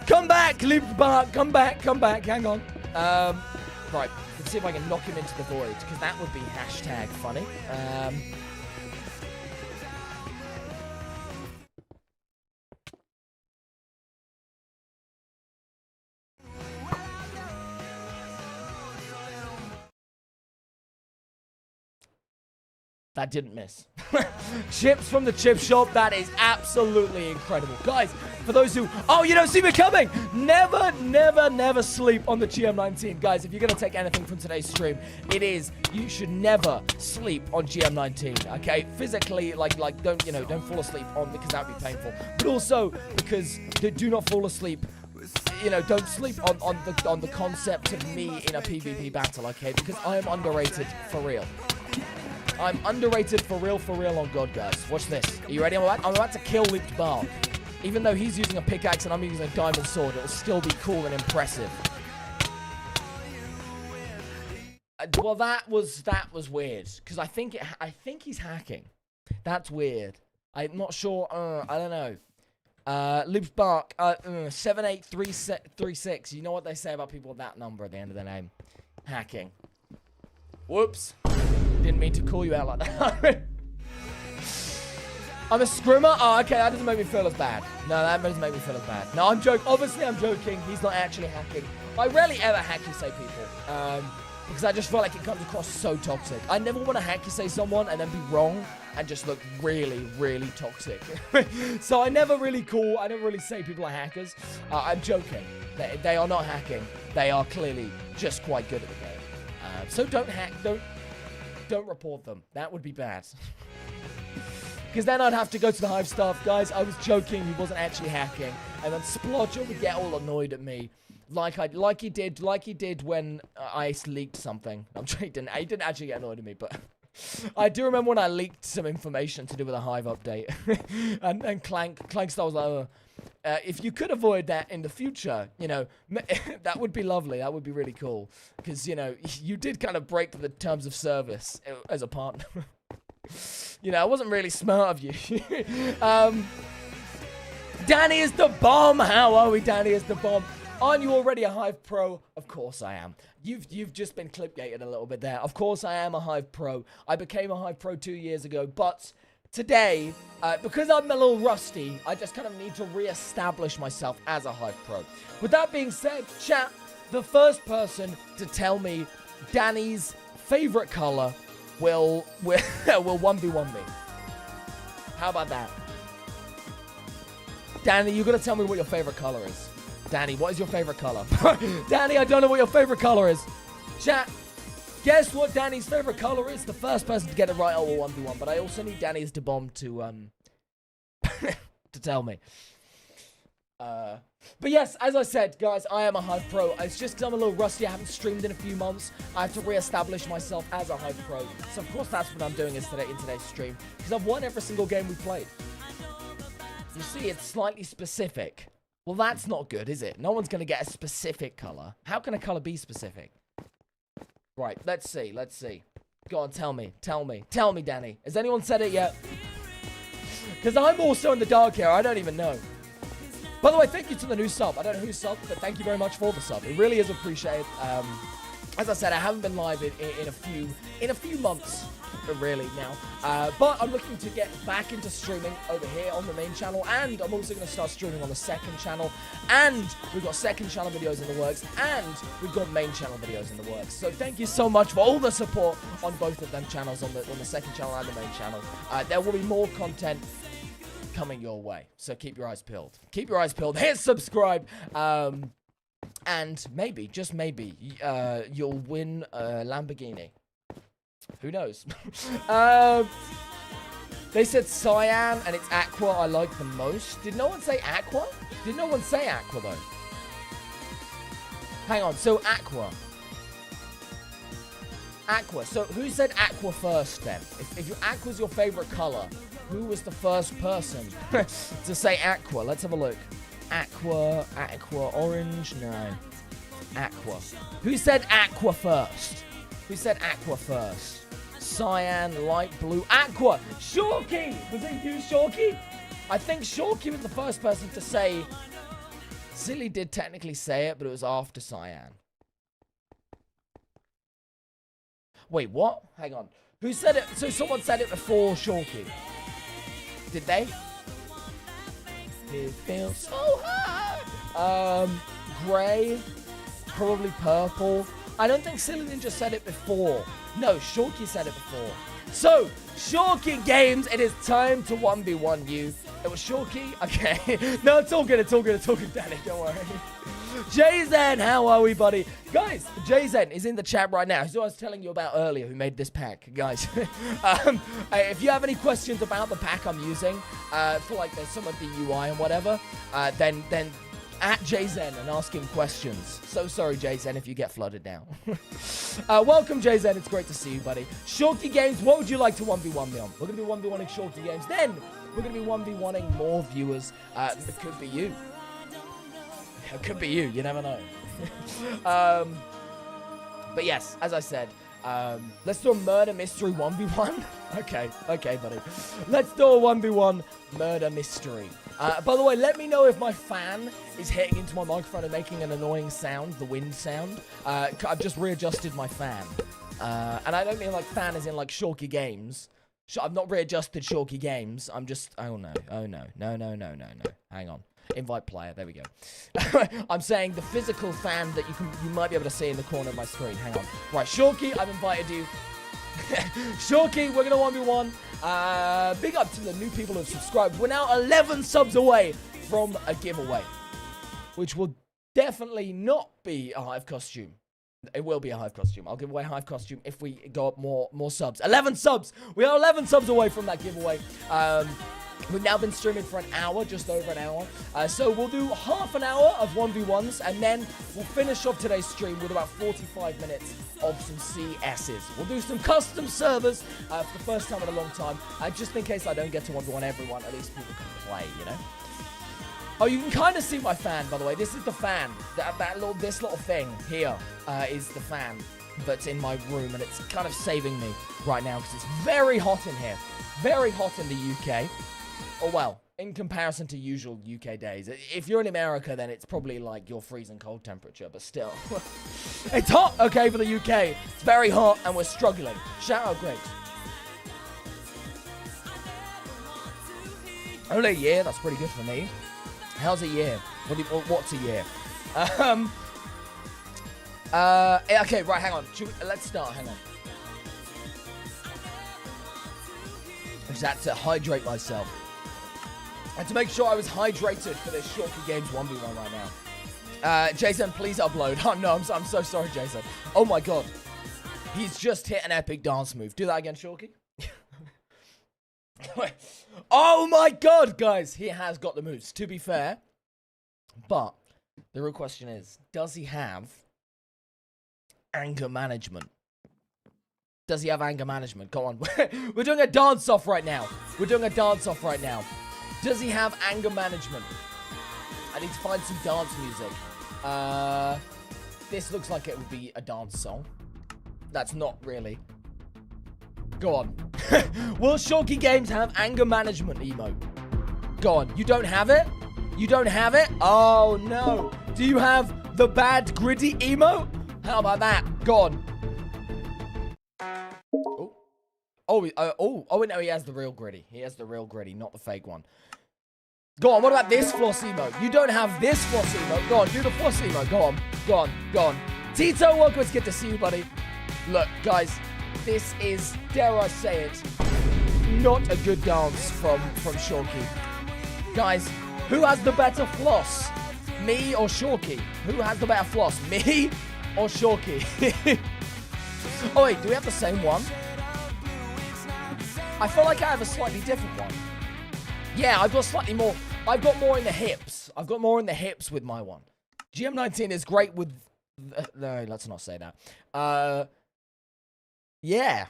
Come back, leap to bark. Come back. Hang on. Right. Let's see if I can knock him into the void, because that would be hashtag funny. That didn't miss. Chips from the chip shop. That is absolutely incredible. Guys, for those who... Oh, you don't see me coming! Never sleep on the GM19. Guys, if you're going to take anything from today's stream, it is you should never sleep on GM19, okay? Physically, like don't fall asleep on, because that would be painful. But also, because do not fall asleep. You know, don't sleep on the concept of me in a PvP battle, okay? Because I am underrated for real. I'm underrated for real on God, guys. Watch this. Are you ready? I'm about to kill Leaped Bark. Even though he's using a pickaxe and I'm using a diamond sword, it'll still be cool and impressive. Well, that was weird, because I think he's hacking. That's weird. I'm not sure. I don't know. Leaped Bark. 78336. You know what they say about people with that number at the end of their name? Hacking. Whoops. Didn't mean to call you out like that. I'm a scrimmer? Oh, okay, that doesn't make me feel as bad. No, that doesn't make me feel as bad. No, I'm joking. Obviously, I'm joking. He's not actually hacking. I rarely ever hack you say people. Because I just feel like it comes across so toxic. I never want to hack you say someone and then be wrong and just look really toxic. So I never really say people are hackers. I'm joking. They are not hacking. They are clearly just quite good at the game. So don't hack. Don't don't report them. That would be bad. Because then I'd have to go to the Hive staff. Guys, I was joking. He wasn't actually hacking. And then Splodger would get all annoyed at me. Like he did when I leaked something. I'm sure he didn't actually get annoyed at me, but I do remember when I leaked some information to do with a Hive update. and Clankstar was like, if you could avoid that in the future, you know, that would be lovely. That would be really cool. Because, you know, you did kind of break the terms of service as a partner. You know, I wasn't really smart of you. Danny is the bomb. How are we? Danny is the bomb. Aren't you already a Hive Pro? Of course I am. You've just been clipgated a little bit there. Of course I am a Hive Pro. I became a Hive Pro 2 years ago, but today, because I'm a little rusty, I just kind of need to re-establish myself as a Hive Pro. With that being said, chat, the first person to tell me Danny's favorite color will 1v1 me. How about that? Danny, you gotta tell me what your favorite color is. Danny, what is your favorite color? Danny, I don't know what your favorite color is. Chat, guess what Danny's favorite color is? The first person to get it right, I will 1v1. But I also need Danny's bomb to to tell me. But yes, as I said, guys, I am a Hive Pro. It's just because I'm a little rusty. I haven't streamed in a few months. I have to re-establish myself as a Hive Pro. So of course that's what I'm doing in today's stream. Because I've won every single game we played. You see, it's slightly specific. Well, that's not good, is it? No one's going to get a specific color. How can a color be specific? Right, let's see. Go on, tell me, Danny. Has anyone said it yet? Because I'm also in the dark here. I don't even know. By the way, thank you to the new sub. I don't know who subbed, but thank you very much for the sub. It really is appreciated. As I said, I haven't been live in a few months, really, now. But I'm looking to get back into streaming over here on the main channel, and I'm also going to start streaming on the second channel, and we've got second channel videos in the works, and we've got main channel videos in the works. So thank you so much for all the support on both of them channels, on the second channel and the main channel. There will be more content coming your way, so keep your eyes peeled. Hit subscribe, and maybe, just maybe, you'll win a Lamborghini. Who knows? They said cyan and it's aqua I like the most. Did no one say aqua? Did no one say aqua though? Hang on, so aqua. So who said aqua first then? If your aqua's your favorite color, who was the first person to say aqua? Let's have a look. Aqua, orange? No. Aqua. Who said aqua first? Cyan, light blue, aqua. Shorky! Was it you, Shorky? I think Shorky was the first person to say... Silly did technically say it, but it was after cyan. Wait, what? Hang on. Who said it? So someone said it before Shorky. Did they? It feels so hard. Grey. Probably purple. I don't think Silly Ninja said it before. No, Shorky said it before. So, Shorky Games, it is time to 1v1 you. It was Shorky? Okay. No, it's all good, Danny, don't worry. Jzen, how are we, buddy? Guys, Jzen is in the chat right now. Who I was telling you about earlier, who made this pack, guys. If you have any questions about the pack I'm using, for like there's some of the UI and whatever, then at Jzen and ask him questions. So sorry, Jzen, if you get flooded now. Welcome, Jzen. It's great to see you, buddy. Shorty Games, what would you like to 1v1 me on? We're going to be 1v1ing Shorty Games. Then we're going to be 1v1ing more viewers. It could be you. It could be you. You never know. But yes, as I said, let's do a murder mystery 1v1. Okay, buddy. Let's do a 1v1 murder mystery. By the way, let me know if my fan is hitting into my microphone and making an annoying sound, the wind sound. I've just readjusted my fan. And I don't mean like fan as in like Shorky Games. I've not readjusted Shorky Games. I'm just, oh no. No. Hang on. Invite player, there we go. I'm saying the physical fan that you might be able to see in the corner of my screen. Hang on. Right, Shorky, I've invited you. Shorky, we're gonna 1v1. Big up to the new people who have subscribed. We're now 11 subs away from a giveaway, which will definitely not be a Hive costume. It will be a Hive costume. I'll give away a Hive costume if we go up more subs. 11 subs! We are 11 subs away from that giveaway. We've now been streaming for an hour, just over an hour. So we'll do half an hour of 1v1s, and then we'll finish off today's stream with about 45 minutes of some CSs. We'll do some custom servers for the first time in a long time. Just in case I don't get to 1v1 everyone, at least people can play, you know? Oh, you can kind of see my fan, by the way. This is the fan. This little thing here is the fan that's in my room, and it's kind of saving me right now because it's very hot in here. Very hot in the UK. Or, well, in comparison to usual UK days. If you're in America, then it's probably like your freezing cold temperature, but still. It's hot, okay, for the UK. It's very hot, and we're struggling. Shout out, Greg. Only a year, that's pretty good for me. How's a year? What's a year? Okay, right, hang on. Let's start, hang on. I just had to hydrate myself. And to make sure I was hydrated for this Shorty Games 1v1 right now. Jason, please upload. Oh, no, I'm so sorry, Jason. Oh, my God. He's just hit an epic dance move. Do that again, Shorty. Oh, my God, guys. He has got the moves, to be fair. But the real question is, does he have anger management? Does he have anger management? Go on. We're doing a dance-off right now. We're doing a dance-off right now. Does he have anger management? I need to find some dance music. This looks like it would be a dance song. That's not really. Go on. Will Shorty Games have anger management emote? Go on. You don't have it? You don't have it? Oh, no. Do you have the bad gritty emote? How about that? Go on. Oh, no, he has the real gritty. He has the real gritty, not the fake one. Go on, what about this floss emote? You don't have this floss emote. Go on, do the floss emote. Go on, go on, go on. Tito, welcome. It's good to see you, buddy. Look, guys, this is, dare I say it, not a good dance from Shorty. Guys, who has the better floss? Me or Shorty? Who has the better floss? Me or Shorty? Oh, wait, do we have the same one? I feel like I have a slightly different one. Yeah, I've got slightly more. I've got more in the hips. I've got more in the hips with my one. GM19 is great with... No, let's not say that. Yeah.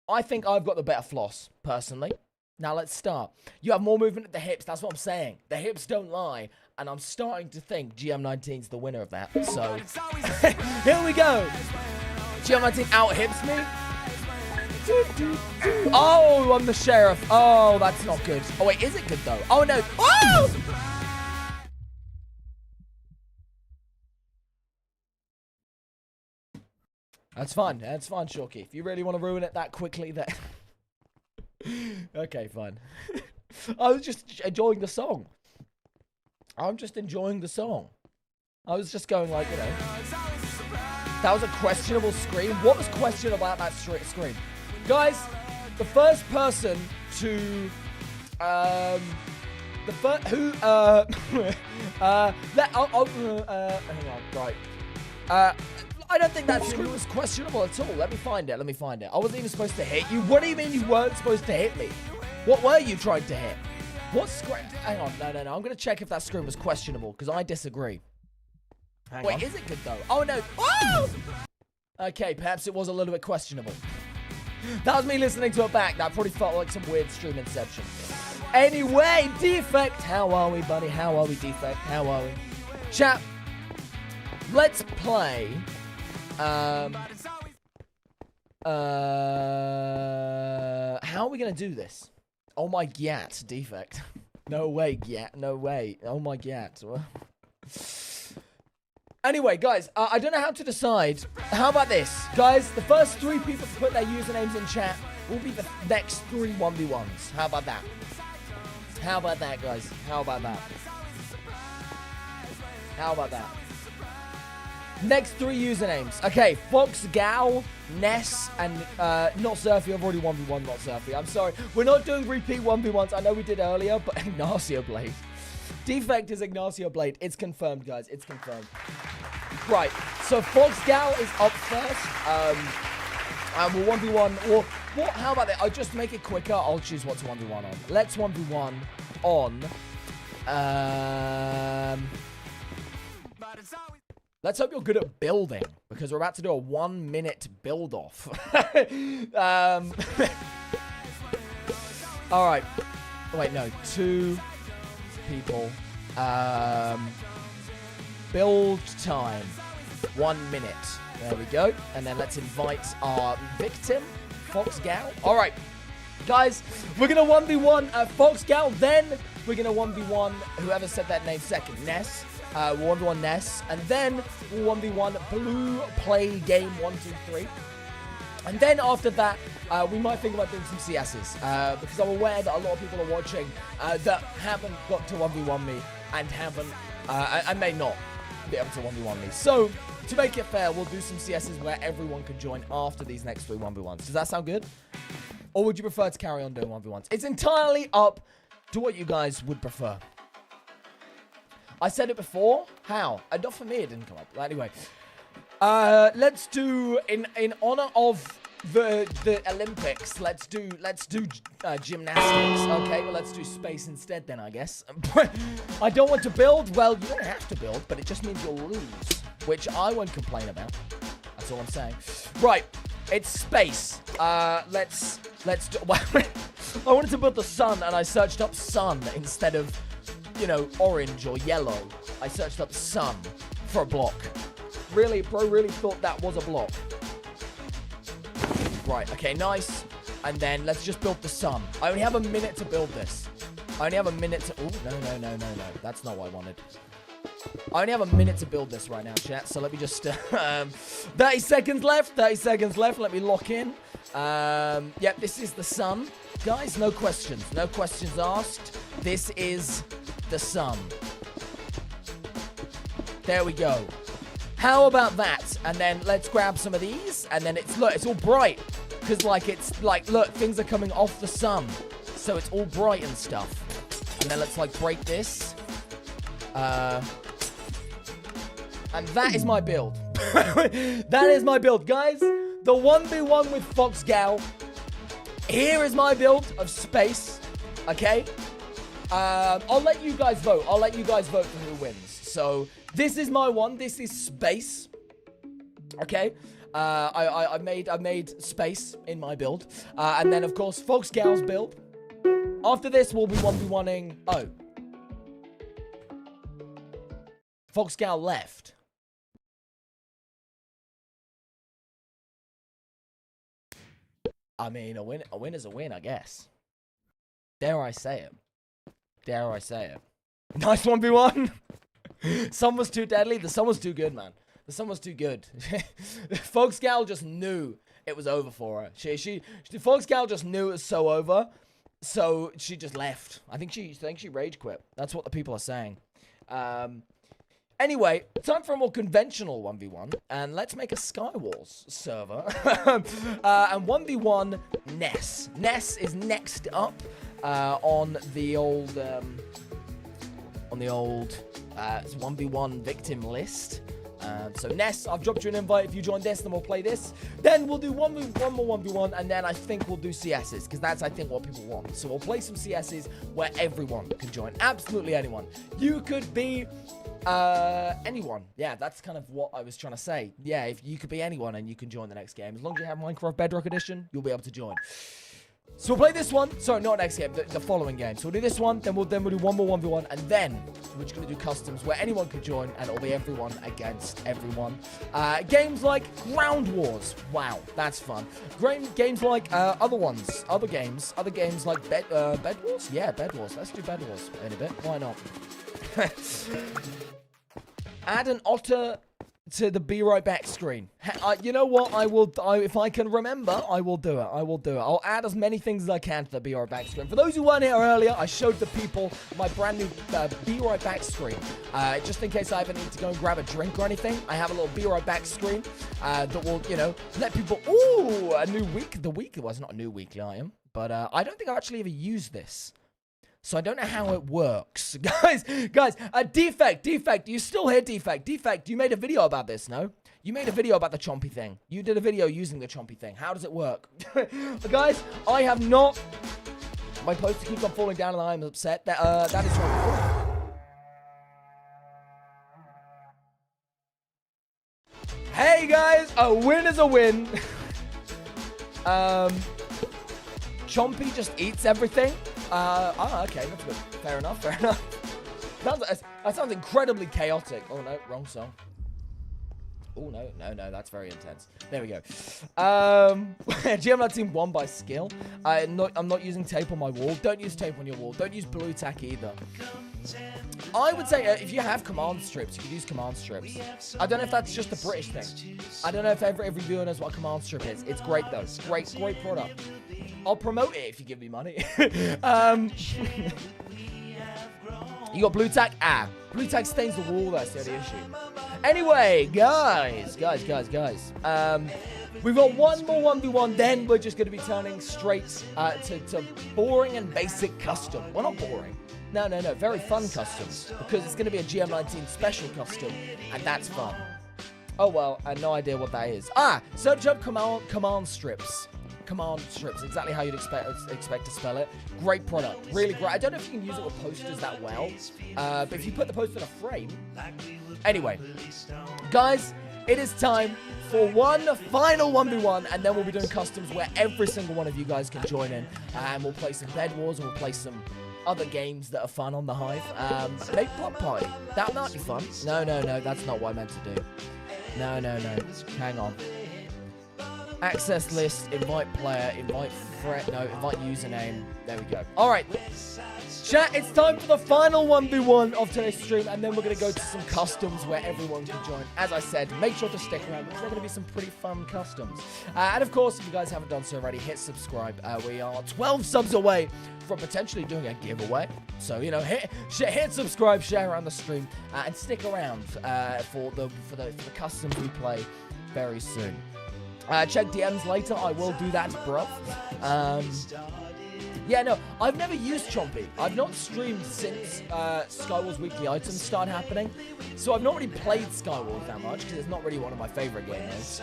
I think I've got the better floss, personally. Now, let's start. You have more movement at the hips. That's what I'm saying. The hips don't lie. And I'm starting to think GM19's the winner of that. So, here we go. GM19 out-hips me. Oh, I'm the sheriff. Oh, that's not good. Oh, wait, is it good, though? Oh, no. Oh! That's fine. That's fine, Shorty. If you really want to ruin it that quickly, then... Okay, fine. I was just enjoying the song. I'm just enjoying the song. I was just going like, you know... That was a questionable scream. What was questionable about that scream? Guys, the first person to, hang on, right. I don't think that scream was questionable at all. Let me find it. I wasn't even supposed to hit you. What do you mean you weren't supposed to hit me? What were you trying to hit? What scream? Hang on. No. I'm going to check if that scream was questionable, because I disagree. Wait, is it good, though? Oh, no. Oh! Okay, perhaps it was a little bit questionable. That was me listening to it back. That probably felt like some weird stream inception. Anyway, Defect. How are we, buddy? How are we, Defect? How are we? Chat. Let's play. How are we going to do this? Oh my Gyat, Defect. No way, Gyat. No way. Oh my Gyat. Anyway, guys, I don't know how to decide. How about this? Guys, the first 3 people to put their usernames in chat will be the next 3 1v1s. How about that? How about that, guys? How about that? How about that? Next 3 usernames. Okay, Fox, Gal, Ness, and not Surfy. I've already 1v1 not Surfy. I'm sorry. We're not doing repeat 1v1s. I know we did earlier, but Ignacio Blade. Defect is Ignacio Blade. It's confirmed, guys. It's confirmed. Right. So Fox Gal is up first. And we'll 1v1. Or what? How about that? I'll just make it quicker. I'll choose what to 1v1 on. Let's 1v1 on. Let's hope you're good at building, because we're about to do a 1-minute build off. All right. Wait, no. 2 people. Build time. 1 minute. There we go. And then let's invite our victim, Fox Gal. All right. Guys, we're going to 1v1 Fox Gal. Then we're going to 1v1 whoever said that name second, Ness. We'll 1v1 Ness. And then we'll 1v1 Blue Play Game 1, 2, 3. And then after that, we might think about doing some CSs. Because I'm aware that a lot of people are watching that haven't got to 1v1 me and haven't, and may not be able to 1v1 me. So, to make it fair, we'll do some CSs where everyone can join after these next 3 1v1s. Does that sound good? Or would you prefer to carry on doing 1v1s? It's entirely up to what you guys would prefer. I said it before. How? Not for me, it didn't come up. Anyway, let's do in honor of the Olympics. Let's do gymnastics. Okay, well let's do space instead then, I guess. I don't want to build. Well, you don't have to build, but it just means you'll lose, which I won't complain about. That's all I'm saying. Right, it's space. Let's do. I wanted to build the sun, and I searched up sun instead of, you know, orange or yellow. I searched up sun for a block. Really, bro, really thought that was a block. Right, okay, nice. And then let's just build the sun. I only have a minute to build this. I only have a minute to... Oh, no. That's not what I wanted. I only have a minute to build this right now, chat. So let me just... 30 seconds left. 30 seconds left. Let me lock in. Yep, this is the sun. Guys, no questions. No questions asked. This is the sun. There we go. How about that? And then let's grab some of these. And then it's, look, it's all bright. Because, like, it's, like, look, things are coming off the sun. So it's all bright and stuff. And then let's, like, break this. And that is my build. That is my build. Guys, the 1v1 with Fox Gal. Here is my build of space. Okay? I'll let you guys vote. I'll let you guys vote for who wins. So... this is my one. This is space. Okay. I made space in my build. And then, of course, Fox Gal's build. After this, we'll be 1v1ing... Oh. Fox Gal left. I mean, a win is a win, I guess. Dare I say it. Dare I say it. Nice 1v1. Sun was too deadly. The sun was too good, man. The sun was too good. Fox Gal just knew it was over for her. Fox Gal just knew it was so over, so she just left. I think she rage quit. That's what the people are saying. Anyway, time for a more conventional 1v1, and let's make a Skywars server. And 1v1 Ness. Ness is next up on the old 1v1 victim list. So Ness, I've dropped you an invite. If you join this, then we'll play this. Then we'll do one more 1v1, and then I think we'll do CSs, because that's, I think, what people want. So we'll play some CSs where everyone can join. Absolutely anyone. You could be anyone. Yeah, that's kind of what I was trying to say. Yeah, if you could be anyone and you can join the next game. As long as you have Minecraft Bedrock Edition, you'll be able to join. So we'll play this one. Sorry, not next game, the following game. So we'll do this one, then we'll do one more 1v1, and then we're just going to do customs where anyone can join, and it'll be everyone against everyone. Games like Ground Wars. Wow, that's fun. Games like other games like Bed Wars? Yeah, Bed Wars. Let's do Bed Wars in a bit. Why not? Add an otter to the be right back screen. You know what? If I can remember, I will do it. I'll add as many things as I can to the be right back screen. For those who weren't here earlier, I showed the people my brand new be right back screen. Just in case I ever need to go and grab a drink or anything, I have a little be right back screen that will, you know, let people. Ooh, a new week. Well, it's not a new weekly item, but I don't think I've actually ever used this. So I don't know how it works. Guys, Defect, you still here, Defect? Defect, you made a video about this, no? You made a video about the chompy thing. You did a video using the chompy thing. How does it work? But guys, I have not... My poster keeps on falling down and I'm upset. That is wrong. Hey guys, a win is a win. Chompy just eats everything. Okay, that's good. Fair enough, fair enough. That sounds incredibly chaotic. Oh no, wrong song. Oh no, that's very intense. There we go. GM team won by skill. I'm not using tape on my wall. Don't use tape on your wall. Don't use blue tack either. I would say if you have command strips, you could use command strips. I don't know if that's just a British thing. I don't know if every viewer knows what a command strip is. It's great though. Great product. I'll promote it if you give me money. You got blue tack? Blue tack stains the wall, that's the only issue. Anyway, guys. We've got one more 1v1, then we're just going to be turning straight to boring and basic custom. Well, not boring. No, very fun customs. Because it's going to be a GM19 special custom, and that's fun. Oh, well, I have no idea what that is. Search up command strips. Command strips, exactly how you'd expect to spell it. Great product, really great. I don't know if you can use it with posters that well, but if you put the poster in a frame. Anyway, guys, it is time for one final 1v1, and then we'll be doing customs where every single one of you guys can join in, and we'll play some Bed Wars, and we'll play some other games that are fun on the Hive. Maybe Block Party. That might be fun. No, that's not what I meant to do. No. Hang on. Access list, invite player, invite username. There we go. All right. Chat, it's time for the final 1v1 of today's stream, and then we're going to go to some customs where everyone can join. As I said, make sure to stick around because there are going to be some pretty fun customs. And of course, if you guys haven't done so already, hit subscribe. We are 12 subs away from potentially doing a giveaway. So, you know, hit subscribe, share around the stream, and stick around for the customs we play very soon. Check DMs later. I will do that, bruv. Yeah, no, I've never used Chompy. I've not streamed since Skywars weekly items started happening. So I've not really played Skywars that much because it's not really one of my favorite games.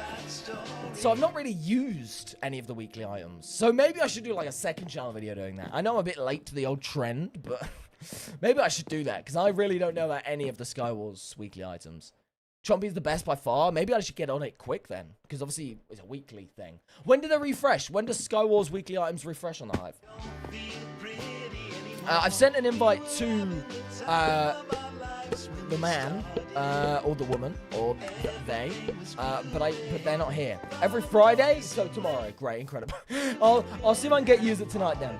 So I've not really used any of the weekly items. So maybe I should do like a second channel video doing that. I know I'm a bit late to the old trend, but maybe I should do that because I really don't know about any of the Skywars weekly items. Chompy's the best by far. Maybe I should get on it quick then, because obviously it's a weekly thing. When do they refresh? When does Skywars weekly items refresh on the Hive? I've sent an invite to the man or the woman or they, but they're not here. Every Friday, so tomorrow. Great, incredible. I'll see if I can use it tonight then.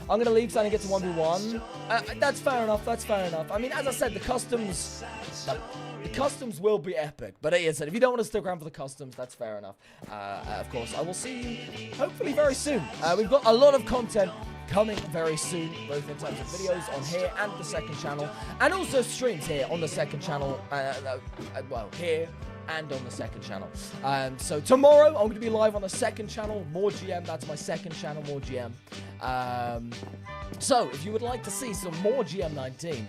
I'm going to leave so I can get to 1v1. That's fair enough. I mean, as I said, the customs will be epic. But as I said, if you don't want to stick around for the customs, that's fair enough. Of course, I will see you hopefully very soon. We've got a lot of content coming very soon, both in terms of videos on here and the second channel, and also streams here on the second channel. Well, here and on the second channel. So tomorrow I'm going to be live on the second channel, More GM. That's my second channel, More GM. So if you would like to see some more GM19,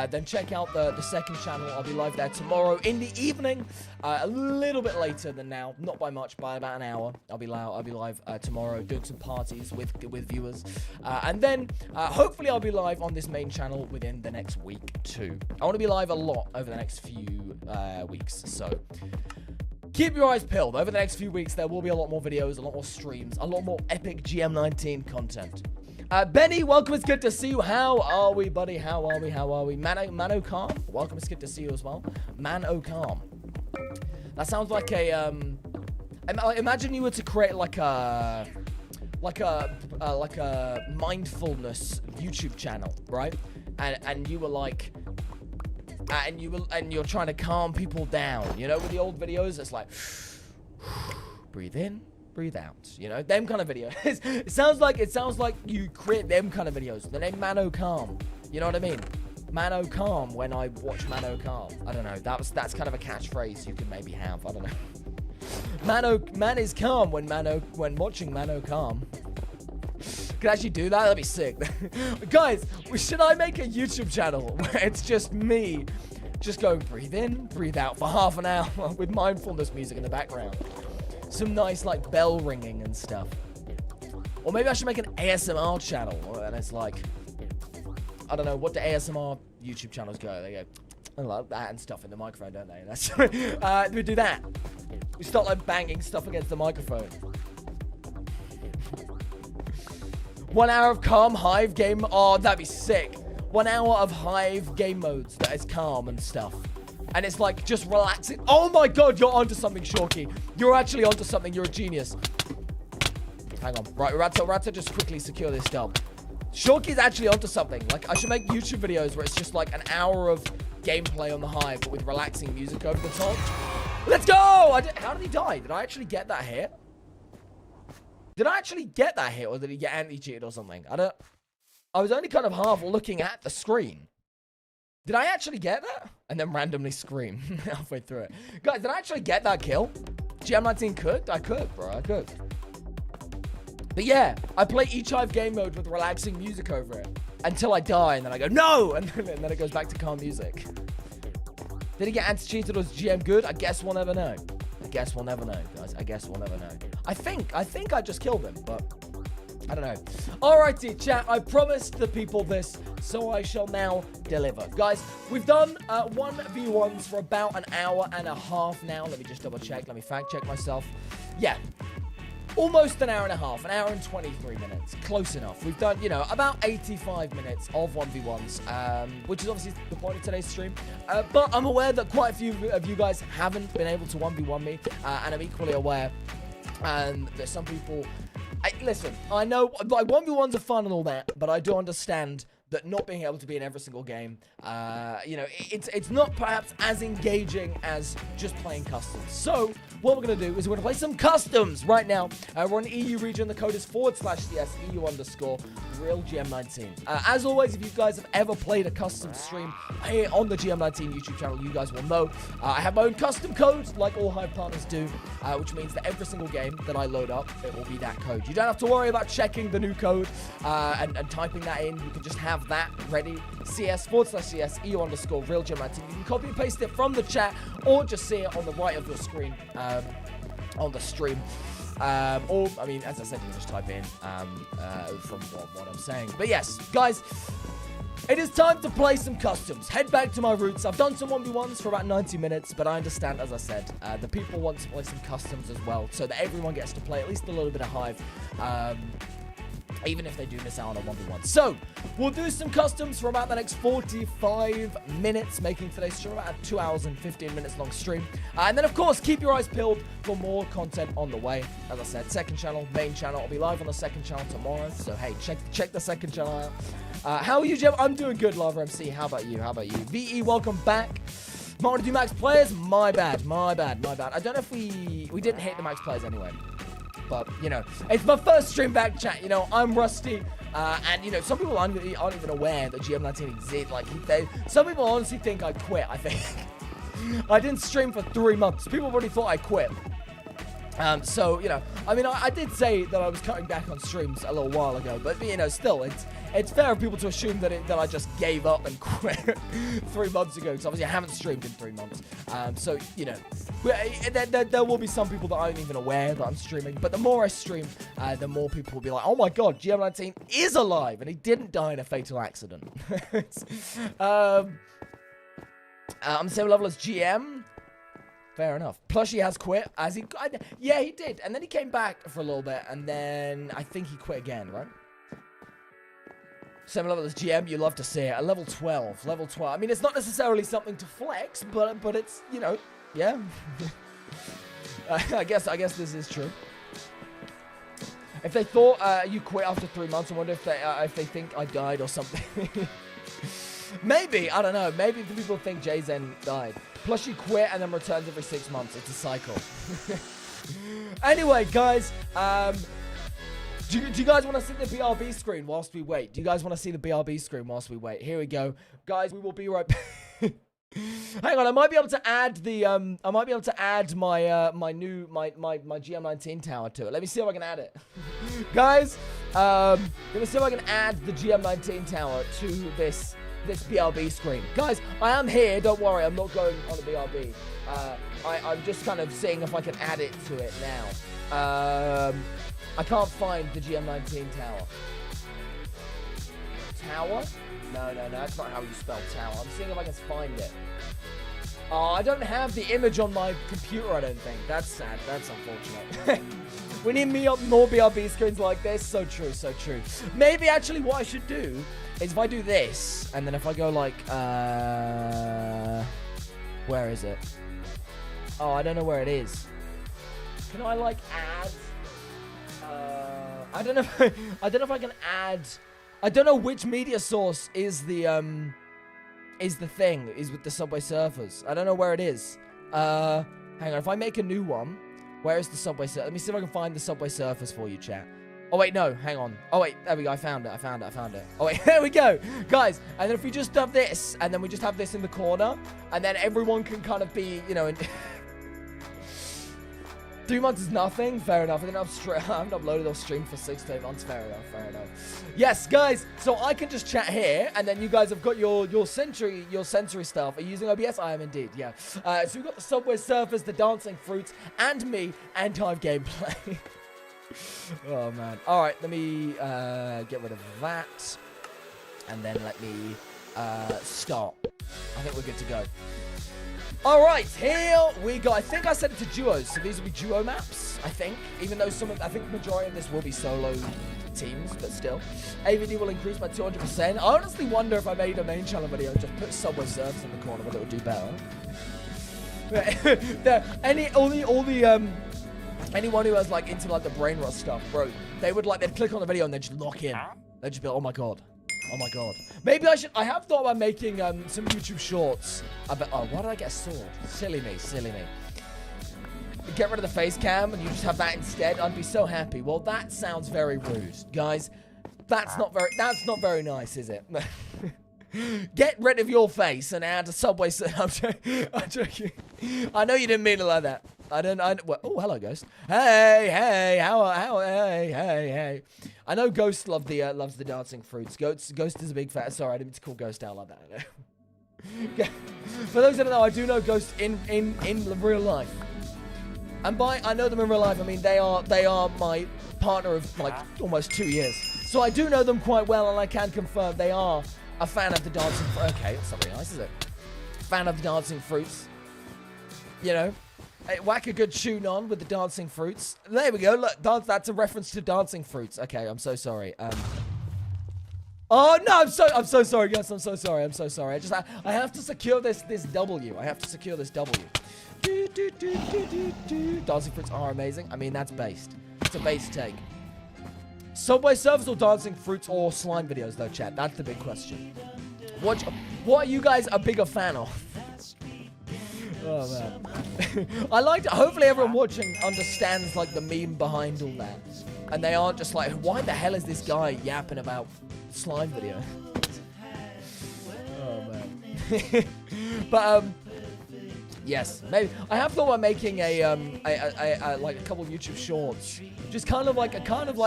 then check out the second channel. I'll be live there tomorrow in the evening, a little bit later than now, not by much, by about an hour. I'll be live tomorrow doing some parties with viewers, and then hopefully I'll be live on this main channel within the next week too. I want to be live a lot over the next few weeks, so keep your eyes peeled. Over the next few weeks, there will be a lot more videos, a lot more streams, a lot more epic GM19 content. Benny, welcome. It's good to see you. How are we, buddy? How are we? Mano Calm, welcome. It's good to see you as well. Mano Calm. That sounds like a imagine you were to create like a mindfulness YouTube channel, right? And you were like, and you're trying to calm people down. You know, with the old videos, it's like breathe in, breathe out, you know, them kind of videos. It sounds like you create them kind of videos. The name Mano Calm, you know what I mean? Mano Calm. When I watch Mano Calm, I don't know. That's kind of a catchphrase you can maybe have. I don't know. Man is calm when watching Mano Calm. Could actually do that. That'd be sick. Guys, should I make a YouTube channel where it's just me just go breathe in, breathe out for half an hour with mindfulness music in the background. Some nice, like, bell ringing and stuff. Or maybe I should make an ASMR channel, and it's like, I don't know, what do ASMR YouTube channels go? They go, I love that and stuff in the microphone, don't they? That's we do that. We start, like, banging stuff against the microphone. 1 hour of calm Hive game. Oh, that'd be sick. 1 hour of Hive game modes that is calm and stuff. And it's like just relaxing. Oh my god, you're onto something, Shorky. You're actually onto something. You're a genius. Hang on. Right, Rata, just quickly secure this dub. Shorky's actually onto something. Like, I should make YouTube videos where it's just like an hour of gameplay on the Hive, but with relaxing music over the top. Let's go! How did he die? Did I actually get that hit? Did I actually get that hit, or did he get anti-cheated or something? I was only kind of half looking at the screen. Did I actually get that? And then randomly scream halfway through it. Guys, did I actually get that kill? GM19 cooked? I could, bro. I could. But yeah, I play each Hive game mode with relaxing music over it. Until I die, and then I go, no! And then it goes back to calm music. Did he get anti-cheated, or was GM good? I guess we'll never know. I guess we'll never know, guys. I guess we'll never know. I think I just killed him, but I don't know. Alrighty, chat. I promised the people this, so I shall now deliver. Guys, we've done 1v1s for about an hour and a half now. Let me just double check. Let me fact check myself. Yeah. Almost an hour and a half, an hour and 23 minutes. Close enough. We've done, you know, about 85 minutes of 1v1s, which is obviously the point of today's stream. But I'm aware that quite a few of you guys haven't been able to 1v1 me, and I'm equally aware that some people... listen, I know, like, 1v1s are fun and all that, but I do understand that not being able to be in every single game, you know, it's not perhaps as engaging as just playing customs. So what we're going to do is we're going to play some customs right now. We're in the EU region. The code is /CS EU_RealGM19. As always, if you guys have ever played a custom stream here on the GM19 YouTube channel, you guys will know I have my own custom code, like all Hive partners do, which means that every single game that I load up, it will be that code. You don't have to worry about checking the new code and typing that in. You can just have that ready. CS /CS EU_RealGM19. You can copy and paste it from the chat, or just see it on the right of your screen on the stream. Or, I mean, as I said, you can just type in from what I'm saying. But yes, guys, it is time to play some customs. Head back to my roots. I've done some 1v1s for about 90 minutes, but I understand, as I said, the people want to play some customs as well, so that everyone gets to play at least a little bit of Hive. Even if they do miss out on a 1v1. So, we'll do some customs for about the next 45 minutes, making today's stream about a 2 hours and 15 minutes long stream. And then, of course, keep your eyes peeled for more content on the way. As I said, second channel, main channel. I'll be live on the second channel tomorrow. So, hey, check the second channel out. How are you, Jim? I'm doing good, Lava MC. How about you? How about you? VE, welcome back. Might want to do max players? My bad. I don't know if we didn't hit the max players anyway. But, you know, it's my first stream back, chat. You know, I'm rusty. And, you know, some people aren't even aware that GM19 exists. Like, some people honestly think I quit, I think. I didn't stream for 3 months. People already thought I quit. So, you know, I mean, I did say that I was cutting back on streams a little while ago. But, you know, still, it's fair for people to assume that I just gave up and quit 3 months ago. Because obviously I haven't streamed in 3 months. So, you know, there will be some people that aren't even aware that I'm streaming. But the more I stream, the more people will be like, oh my god, GM19 is alive. And he didn't die in a fatal accident. I'm the same level as GM. Fair enough. Plushie has quit. Yeah, he did. And then he came back for a little bit. And then I think he quit again, right? Same level as GM, you love to see it. At level 12. Level 12. I mean, it's not necessarily something to flex, but it's, you know, yeah. I guess this is true. If they thought you quit after 3 months, I wonder if they think I died or something. Maybe, I don't know. Maybe the people think Jzen died. Plus, you quit and then returns every 6 months. It's a cycle. Anyway, guys, do you guys want to see the BRB screen whilst we wait? Do you guys want to see the BRB screen whilst we wait? Here we go, guys. We will be right back. Hang on, I might be able to add the my my GM19 tower to it. Let me see if I can add it. Guys, let me see if I can add the GM19 tower to this this BRB screen. Guys, I am here. Don't worry. I'm not going on a BRB. I'm just kind of seeing if I can add it to it now. I can't find the GM19 tower. Tower? No. That's not how you spell tower. I'm seeing if I can find it. Oh, I don't have the image on my computer, I don't think. That's sad. That's unfortunate. We need more BRB screens like this. So true, so true. Maybe actually what I should do is if I do this, and then if I go like, where is it? Oh, I don't know where it is. Can I like add, I don't know if I can add, I don't know which media source is the thing, is with the Subway Surfers. I don't know where it is. Hang on, if I make a new one, where is the Subway Surfers? Let me see if I can find the Subway Surfers for you, chat. Oh, wait, no, hang on. Oh, wait, there we go, I found it. Oh, wait, there we go. Guys, and then if we just have this, and then we just have this in the corner, and then everyone can kind of be, you know, in 3 months is nothing. Fair enough. I haven't uploaded or streamed for 6 to 8 months. Fair enough. Yes, guys. So I can just chat here, and then you guys have got your sensory stuff. Are you using OBS? I am indeed. Yeah. So we've got the Subway Surfers, the Dancing Fruits, and me, and Hive gameplay. Oh man. All right. Let me get rid of that, and then let me start. I think we're good to go. All right, here we go. I think I set it to duos, so these will be duo maps, I think. Even though I think the majority of this will be solo teams, but still. AVD will increase by 200%. I honestly wonder if I made a main channel video and just put Subway Surfers in the corner, whether it would do better. Anyone who has like into like the brain rot stuff, bro, they'd click on the video and they'd just lock in. They'd just be like, oh my god. Oh my god. Maybe I have thought about making some YouTube shorts about, oh, why did I get a sword? Silly me. Get rid of the face cam and you just have that instead. I'd be so happy. Well, that sounds very rude. Guys, that's not very nice, is it? Get rid of your face and add a Subway. I'm joking. I know you didn't mean it like that. Well, oh, hello, Ghost. Hey, hey. I know Ghost loves the Dancing Fruits. Ghost is a big fan. Sorry, I didn't mean to call Ghost out like that. For those that don't know, I do know Ghost in real life. And by I know them in real life, I mean they are my partner of like almost 2 years. So I do know them quite well, and I can confirm they are a fan of the Dancing Fruits. Okay, that's not very nice, is it? Fan of the Dancing Fruits. You know. Whack a good tune on with the Dancing Fruits. There we go. Look, that's a reference to Dancing Fruits. Okay, I'm so sorry. Oh no, I'm so sorry. Yes, I'm so sorry. I have to secure this W. I have to secure this W. Dancing Fruits are amazing. I mean, that's based. It's a base take. Subway Surfers or Dancing Fruits or slime videos though, chat? That's the big question. What are you guys a bigger fan of? Oh man. I liked it. Hopefully everyone watching understands like the meme behind all that. And they aren't just like, why the hell is this guy yapping about slime video? Oh man. But yes, maybe I have thought about making a like a couple of YouTube shorts. Just kind of like a kind of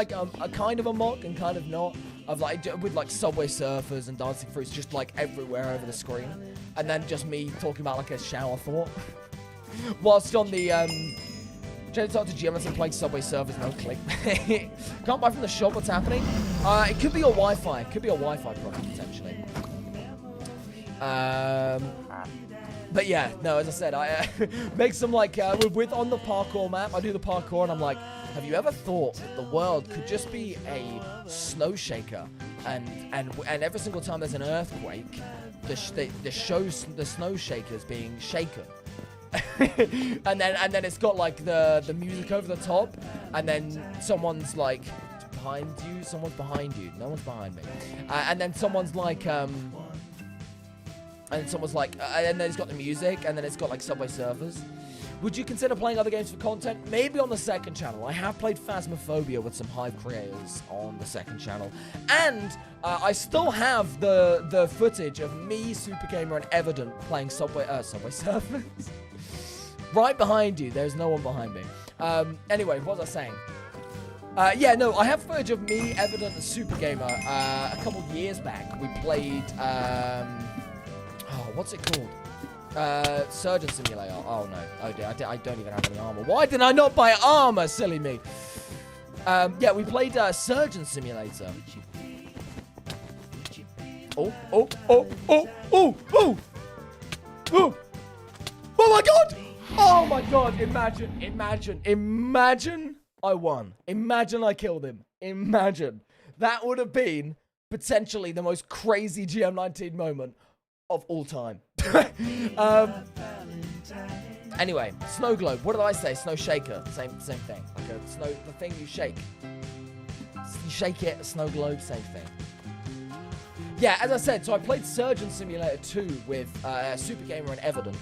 a mock and kind of not of like with like Subway Surfers and Dancing Fruits just like everywhere over the screen. And then just me talking about like a shower thought. Whilst on the James Dr. GMS and playing Subway Surfers, no click. Can't buy from the shop, what's happening? It could be your Wi-Fi. It could be a Wi-Fi problem potentially. But yeah, no, as I said, I make some like with on the parkour map. I do the parkour and I'm like, have you ever thought that the world could just be a snow shaker, and every single time there's an earthquake, the snow shaker is being shaken, and then it's got like the music over the top, and then someone's like behind you, someone's behind you, no one's behind me, and then someone's like and then it's got the music, and then it's got like Subway Surfers. Would you consider playing other games for content? Maybe on the second channel. I have played Phasmophobia with some Hive creators on the second channel. And I still have the footage of me, Super Gamer, and Evident playing Subway Surfers. Right behind you. There's no one behind me. Anyway, what was I saying? Yeah, no, I have footage of me, Evident, and Super Gamer a couple years back. We played, what's it called? Surgeon Simulator. Oh, no. Oh, dear, I don't even have any armor. Why did I not buy armor, silly me? Yeah, we played Surgeon Simulator. Oh my god! Oh my god, imagine I won. Imagine I killed him. Imagine. That would have been potentially the most crazy GM19 moment of all time. Anyway, snow globe. What did I say? Snow shaker. Same thing. Like the thing you shake. You shake it, a snow globe, same thing. Yeah, as I said, so I played Surgeon Simulator 2 with Super Gamer and Evident.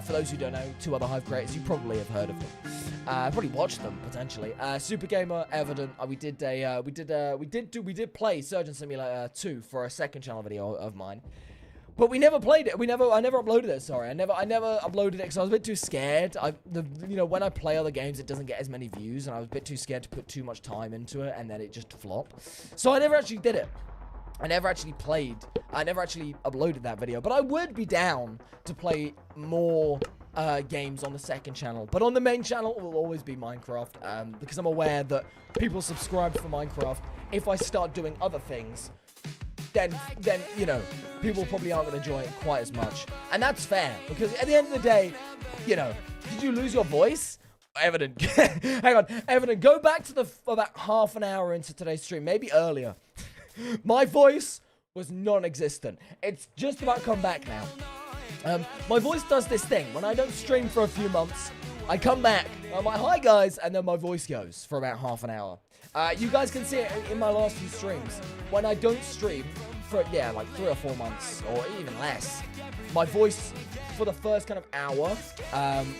For those who don't know, two other Hive creators, you probably have heard of them. Probably watched them potentially. Super Gamer, Evident. We did play Surgeon Simulator 2 for a second channel video of mine. But we never played it. I never uploaded it. Sorry, I never uploaded it because I was a bit too scared. When I play other games, it doesn't get as many views, and I was a bit too scared to put too much time into it, and then it just flopped. So I never actually did it. I never actually uploaded that video, but I would be down to play more games on the second channel. But on the main channel, it will always be Minecraft, because I'm aware that people subscribe for Minecraft. If I start doing other things, then you know, people probably aren't going to enjoy it quite as much. And that's fair, because at the end of the day, you know, did you lose your voice? Evident. Hang on, Evident, go back to about half an hour into today's stream, maybe earlier. My voice was non-existent. It's just about come back now. My voice does this thing. When I don't stream for a few months, I come back, I'm like, hi guys, and then my voice goes for about half an hour. You guys can see it in my last few streams. When I don't stream for, yeah, like 3 or 4 months, or even less, my voice for the first kind of hour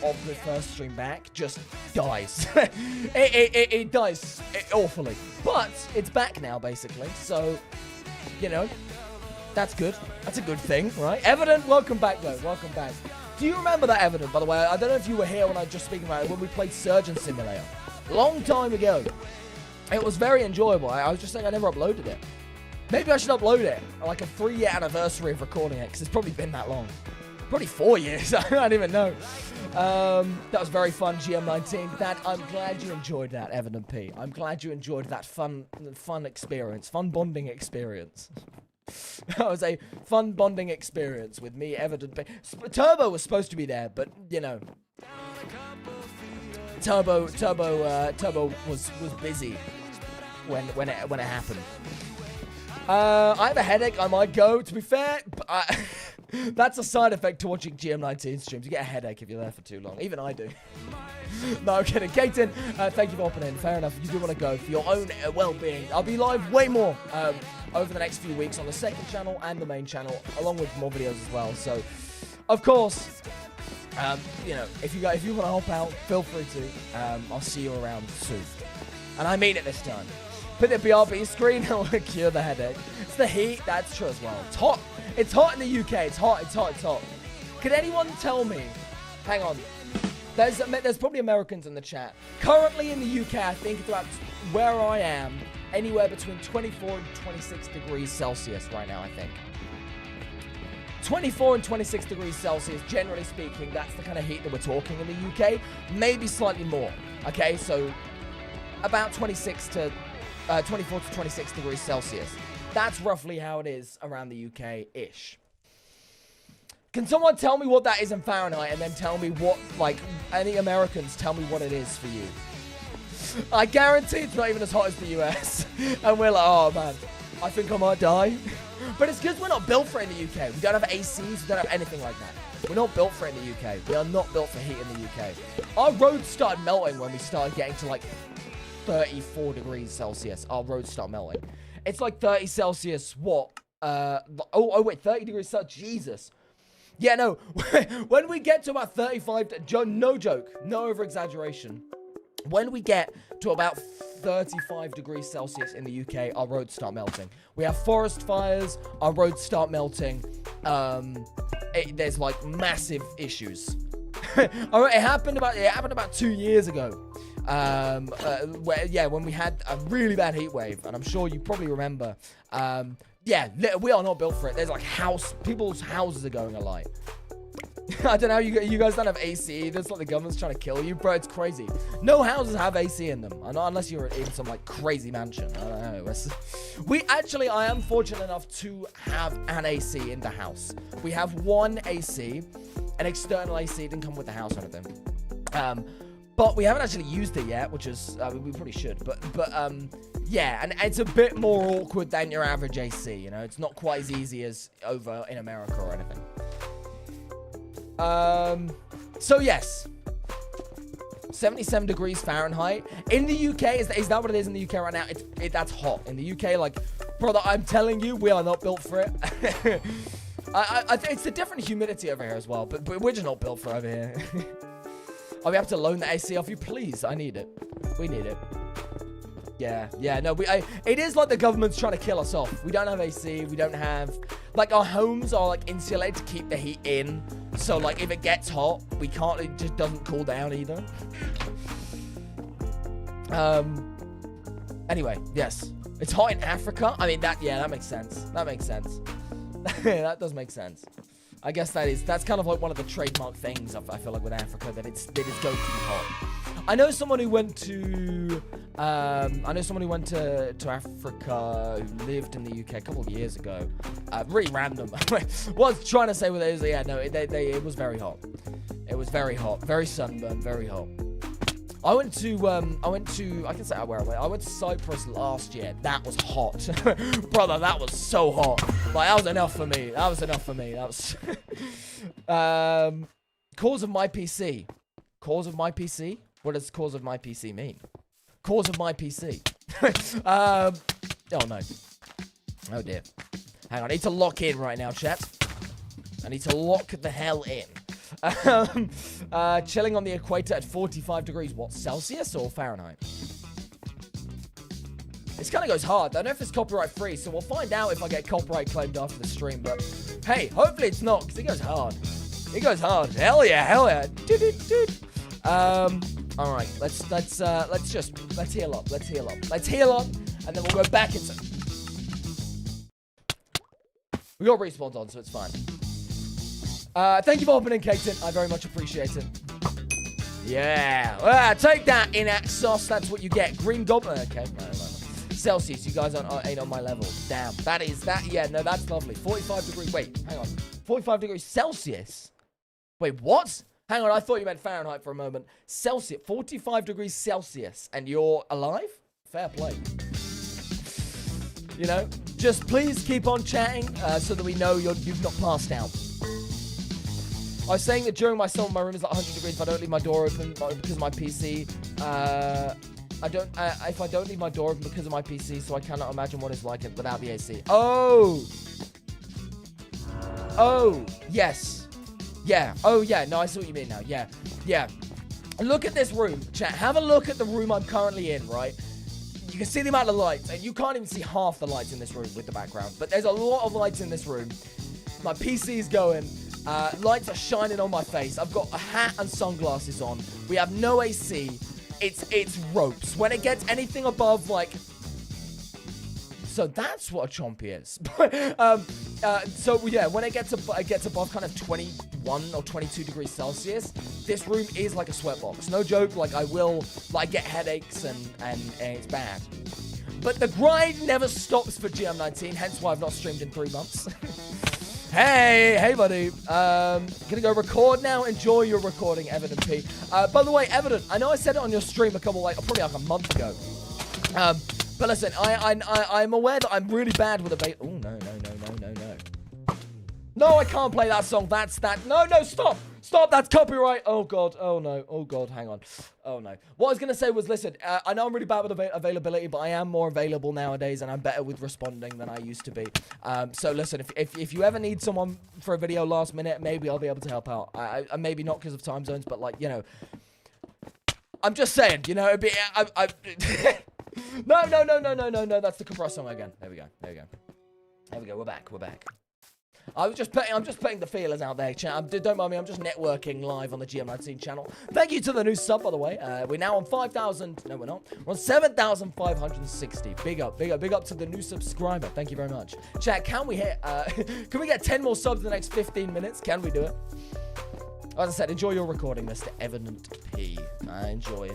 of the first stream back just dies. it dies awfully. But it's back now, basically. So, you know, that's good. That's a good thing, right? Evident, welcome back, though. Welcome back. Do you remember that, Evident, by the way? I don't know if you were here when I was just speaking about it, when we played Surgeon Simulator. Long time ago. It was very enjoyable. I was just saying I never uploaded it. Maybe I should upload it. Like a 3-year anniversary of recording it, because it's probably been that long. Probably 4 years. I don't even know. That was very fun, GM19. I'm glad you enjoyed that, Evident P. I'm glad you enjoyed that fun experience. Fun bonding experience. That was a fun bonding experience with me, Evident P. Turbo was supposed to be there, but, you know. Turbo was busy when it happened. I have a headache. I might go. To be fair, that's a side effect to watching GM19 streams. You get a headache if you're there for too long. Even I do. No, I'm kidding. Kaiten, thank you for hopping in. Fair enough. You do want to go for your own well-being. I'll be live way more over the next few weeks on the second channel and the main channel, along with more videos as well. So, of course, you know, if you want to hop out, feel free to. I'll see you around soon. And I mean it this time. Put the BRB screen and we'll cure the headache. It's the heat. That's true as well. It's hot. It's hot in the UK. It's hot. Could anyone tell me? Hang on. There's probably Americans in the chat. Currently in the UK, I think it's about where I am, anywhere between 24 and 26 degrees Celsius right now, I think. 24 and 26 degrees Celsius, generally speaking, that's the kind of heat that we're talking in the UK. Maybe slightly more. Okay, so about 24 to 26 degrees Celsius. That's roughly how it is around the UK-ish. Can someone tell me what that is in Fahrenheit and then tell me what, like, any Americans tell me what it is for you? I guarantee it's not even as hot as the US. And we're like, oh man, I think I might die. But it's because we're not built for it in the UK. We don't have ACs, we don't have anything like that. We're not built for it in the UK. We are not built for heat in the UK. Our roads started melting when we started getting to like 34 degrees Celsius. Our roads start melting. It's like 30 Celsius, what? Oh wait, 30 degrees Celsius, Jesus. Yeah, no, when we get to about 35, no joke, no over-exaggeration. When we get to about 35 degrees Celsius in the UK, our roads start melting. We have forest fires, our roads start melting. There's like massive issues. All right, it happened about 2 years ago. when we had a really bad heat wave, and I'm sure you probably remember. Yeah, we are not built for it. There's like people's houses are going alight. I don't know, you guys don't have AC. That's like the government's trying to kill you, bro. It's crazy. No houses have AC in them, unless you're in some like crazy mansion. I don't know. I am fortunate enough to have an AC in the house. We have one AC, an external AC. It didn't come with the house or anything. But we haven't actually used it yet, which is we probably should. But yeah, and it's a bit more awkward than your average AC. You know, it's not quite as easy as over in America or anything. So yes, 77 degrees Fahrenheit in the UK. Is that what it is in the UK right now? That's hot in the UK. Like, brother, I'm telling you, we are not built for it. It's a different humidity over here as well, but we're just not built for over here. Are we have to loan the AC off you, please? I need it. We need it. Yeah, no, it is like the government's trying to kill us off. We don't have AC, we don't have, like, our homes are, like, insulated to keep the heat in. So, like, if it gets hot, we can't, it just doesn't cool down either. Anyway, yes. It's hot in Africa. I mean, that makes sense. That makes sense. That does make sense. I guess that's kind of like one of the trademark things I feel like with Africa, that it's going to be hot. I know someone who went to Africa who lived in the UK a couple of years ago. Really random. Was trying to say what it is. Yeah, no, it was very hot. It was very hot, very sunburned, very hot. I went to I can say where I went. I went to Cyprus last year. That was hot. Brother, that was so hot. Like, that was enough for me. That was cause of my PC. Cause of my PC? What does cause of my PC mean? Cause of my PC. Oh no. Oh dear. Hang on, I need to lock in right now, chat. I need to lock the hell in. Chilling on the equator at 45 degrees. What, Celsius or Fahrenheit? This kind of goes hard. I don't know if it's copyright free, so we'll find out if I get copyright claimed after the stream. But hey, hopefully it's not, because it goes hard. It goes hard. Hell yeah, hell yeah. All right, let's heal up. Let's heal up, and then we'll go back into. We got respawns on, so it's fine. Thank you for opening, Katen. I very much appreciate it. Yeah. Take that, Inaxos. That's what you get. Green Goblin. Okay. No. Celsius. You guys ain't on my level. Damn. Yeah, no, that's lovely. 45 degrees. Wait, hang on. 45 degrees Celsius? Wait, what? Hang on. I thought you meant Fahrenheit for a moment. Celsius. 45 degrees Celsius. And you're alive? Fair play. You know, just please keep on chatting so that we know you've not passed out. I was saying that during my summer, my room is like 100 degrees if I don't leave my door open because of my PC. If I don't leave my door open because of my PC, so I cannot imagine what it's like without the AC. Oh, yes. Yeah. Oh, yeah. No, I see what you mean now. Yeah. Look at this room, chat. Have a look at the room I'm currently in, right? You can see the amount of lights, and you can't even see half the lights in this room with the background. But there's a lot of lights in this room. My PC is going. Lights are shining on my face. I've got a hat and sunglasses on. We have no AC. It's ropes. When it gets anything above, like... So that's what a chompy is. So, yeah, when it gets above kind of 21 or 22 degrees Celsius, this room is like a sweatbox. No joke. Like, I will, like, get headaches and it's bad. But the grind never stops for GM19, hence why I've not streamed in 3 months. Hey, buddy. Gonna go record now. Enjoy your recording, Evident P. By the way, Evident, I know I said it on your stream probably like a month ago. But listen, I'm aware that I'm really bad with a bass. Oh, no. No, I can't play that song. No, stop. Stop, that's copyright. Oh, God. Oh, no. Oh, God, hang on. Oh, no. What I was going to say was, listen, I know I'm really bad with availability, but I am more available nowadays, and I'm better with responding than I used to be. So, listen, if you ever need someone for a video last minute, maybe I'll be able to help out. I maybe not because of time zones, but, like, you know, I'm just saying, you know, it'd be... No, that's the compressed song again. There we go. We're back. I'm just putting the feelers out there, chat. Don't mind me. I'm just networking live on the GM19 channel. Thank you to the new sub, by the way. We're now on 5,000. No, we're not. We're on 7,560. Big up to the new subscriber. Thank you very much. Chat, can we hit? Can we get 10 more subs in the next 15 minutes? Can we do it? As I said, enjoy your recording, Mr. Evident P. Enjoy.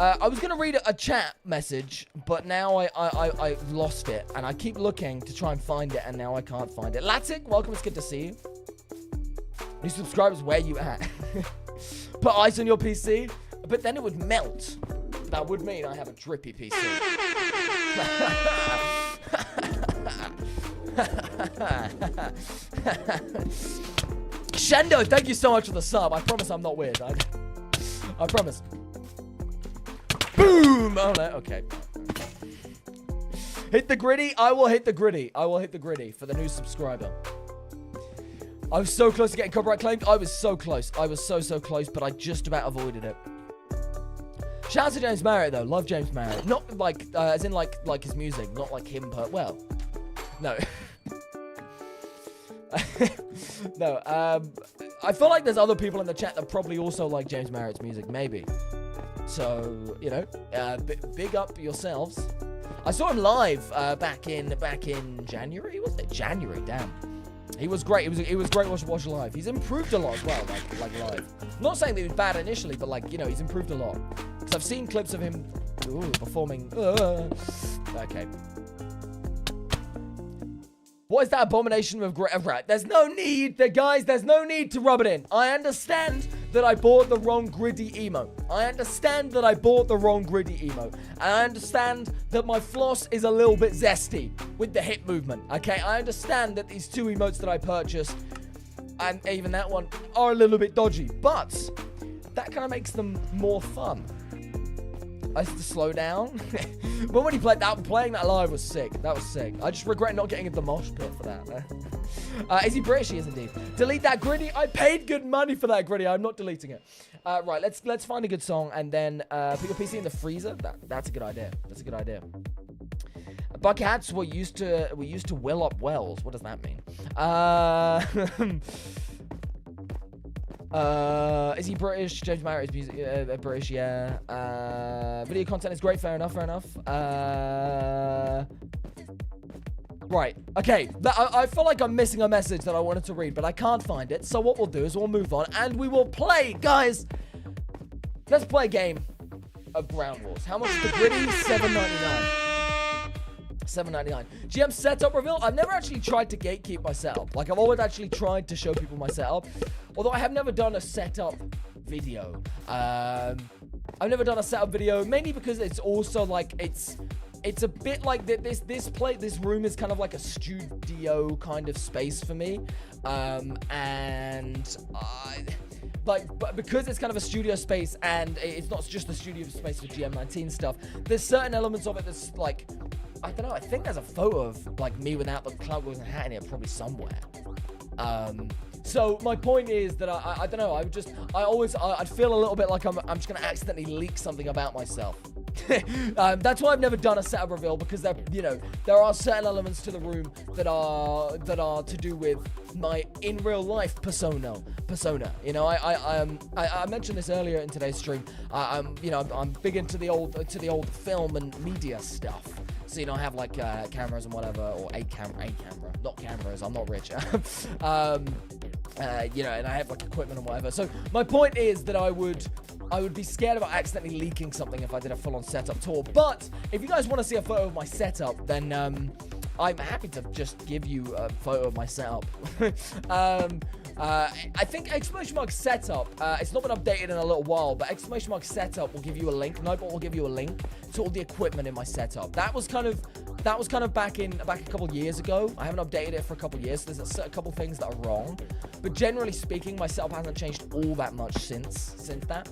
I was going to read a chat message, but now I've lost it, and I keep looking to try and find it, and now I can't find it. Latic, welcome, it's good to see you. New subscribers, where you at? Put ice on your PC, but then it would melt. That would mean I have a drippy PC. Shendo, thank you so much for the sub. I promise I'm not weird. I promise. Boom! Oh no, okay. Hit the gritty. I will hit the gritty. For the new subscriber. I was so close to getting copyright claimed. I was so close. I was so close, but I just about avoided it. Shout out to James Marriott though. Love James Marriott. Not like as in like his music, not like him well. No. No, I feel like there's other people in the chat that probably also like James Marriott's music, maybe. So, you know, big up yourselves. I saw him live back in January, wasn't it? January, damn. He was great. It was great to watch live. He's improved a lot as well, like live. I'm not saying that he was bad initially, but like, you know, he's improved a lot. Because I've seen clips of him performing. Okay. What is that abomination of right? There's no need, guys, there's no need to rub it in. I understand that I bought the wrong gritty emote. I understand that I understand that my floss is a little bit zesty with the hip movement, okay? I understand that these two emotes that I purchased, and even that one, are a little bit dodgy. But that kind of makes them more fun. I used to slow down. But when he playing that live was sick. That was sick. I just regret not getting into the mosh pit for that. Is he British? He is indeed. Delete that gritty. I paid good money for that gritty. I'm not deleting it. Right, let's find a good song and then put your PC in the freezer. That's a good idea. That's a good idea. Buckets were used to well up wells. What does that mean? Is he British? James Marriott's music, British, yeah. Video content is great, fair enough. Right, okay. I feel like I'm missing a message that I wanted to read, but I can't find it. So what we'll do is we'll move on, and we will play, guys. Let's play a game of Ground Wars. How much is the gritty? $7.99. $7.99. GM setup reveal. I've never actually tried to gatekeep my setup. Like, I've always actually tried to show people my setup. Although I have never done a setup video. I've never done a setup video, mainly because it's also like, it's a bit like this room is kind of like a studio kind of space for me. But because it's kind of a studio space and it's not just the studio space for GM19 stuff, there's certain elements of it that's like, I don't know, I think there's a photo of like me without the cloud goes and hat in it probably somewhere. So my point is that I don't know, I'd feel a little bit like I'm just gonna accidentally leak something about myself. That's why I've never done a setup reveal, because there are certain elements to the room that are to do with my in real life persona. You know, I mentioned this earlier in today's stream. I'm big into the old film and media stuff. So, you know, I have like cameras and whatever, or a camera, not cameras. I'm not rich. You know, and I have like equipment and whatever. So my point is that I would be scared about accidentally leaking something if I did a full-on setup tour. But if you guys want to see a photo of my setup, then I'm happy to just give you a photo of my setup. I think exclamation mark setup, it's not been updated in a little while, but exclamation mark setup will give you a link. Nightbot will give you a link to all the equipment in my setup. That was kind of back a couple of years ago. I haven't updated it for a couple of years. So there's a couple things that are wrong, but generally speaking, my setup hasn't changed all that much since that.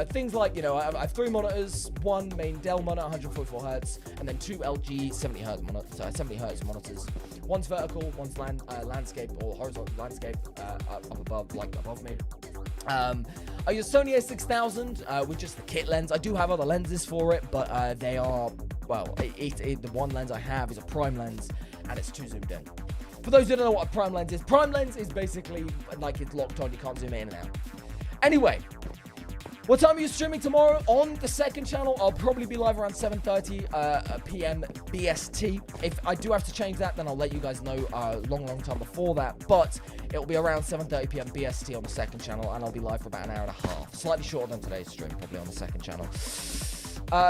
Things like, you know, I have 3 monitors, one main Dell monitor, 144 Hz, and then 2 LG 70 Hz monitors. One's vertical, one's landscape or horizontal landscape up above, like above me. I use Sony a6000 with just the kit lens. I do have other lenses for it, but they are, well, the one lens I have is a prime lens, and it's too zoomed in. For those who don't know what a prime lens is basically like it's locked on. You can't zoom in and out. Anyway, what time are you streaming tomorrow? On the second channel, I'll probably be live around 7:30 p.m. BST. If I do have to change that, then I'll let you guys know long time before that. But it'll be around 7:30 p.m. BST on the second channel, and I'll be live for about an hour and a half. Slightly shorter than today's stream, probably on the second channel.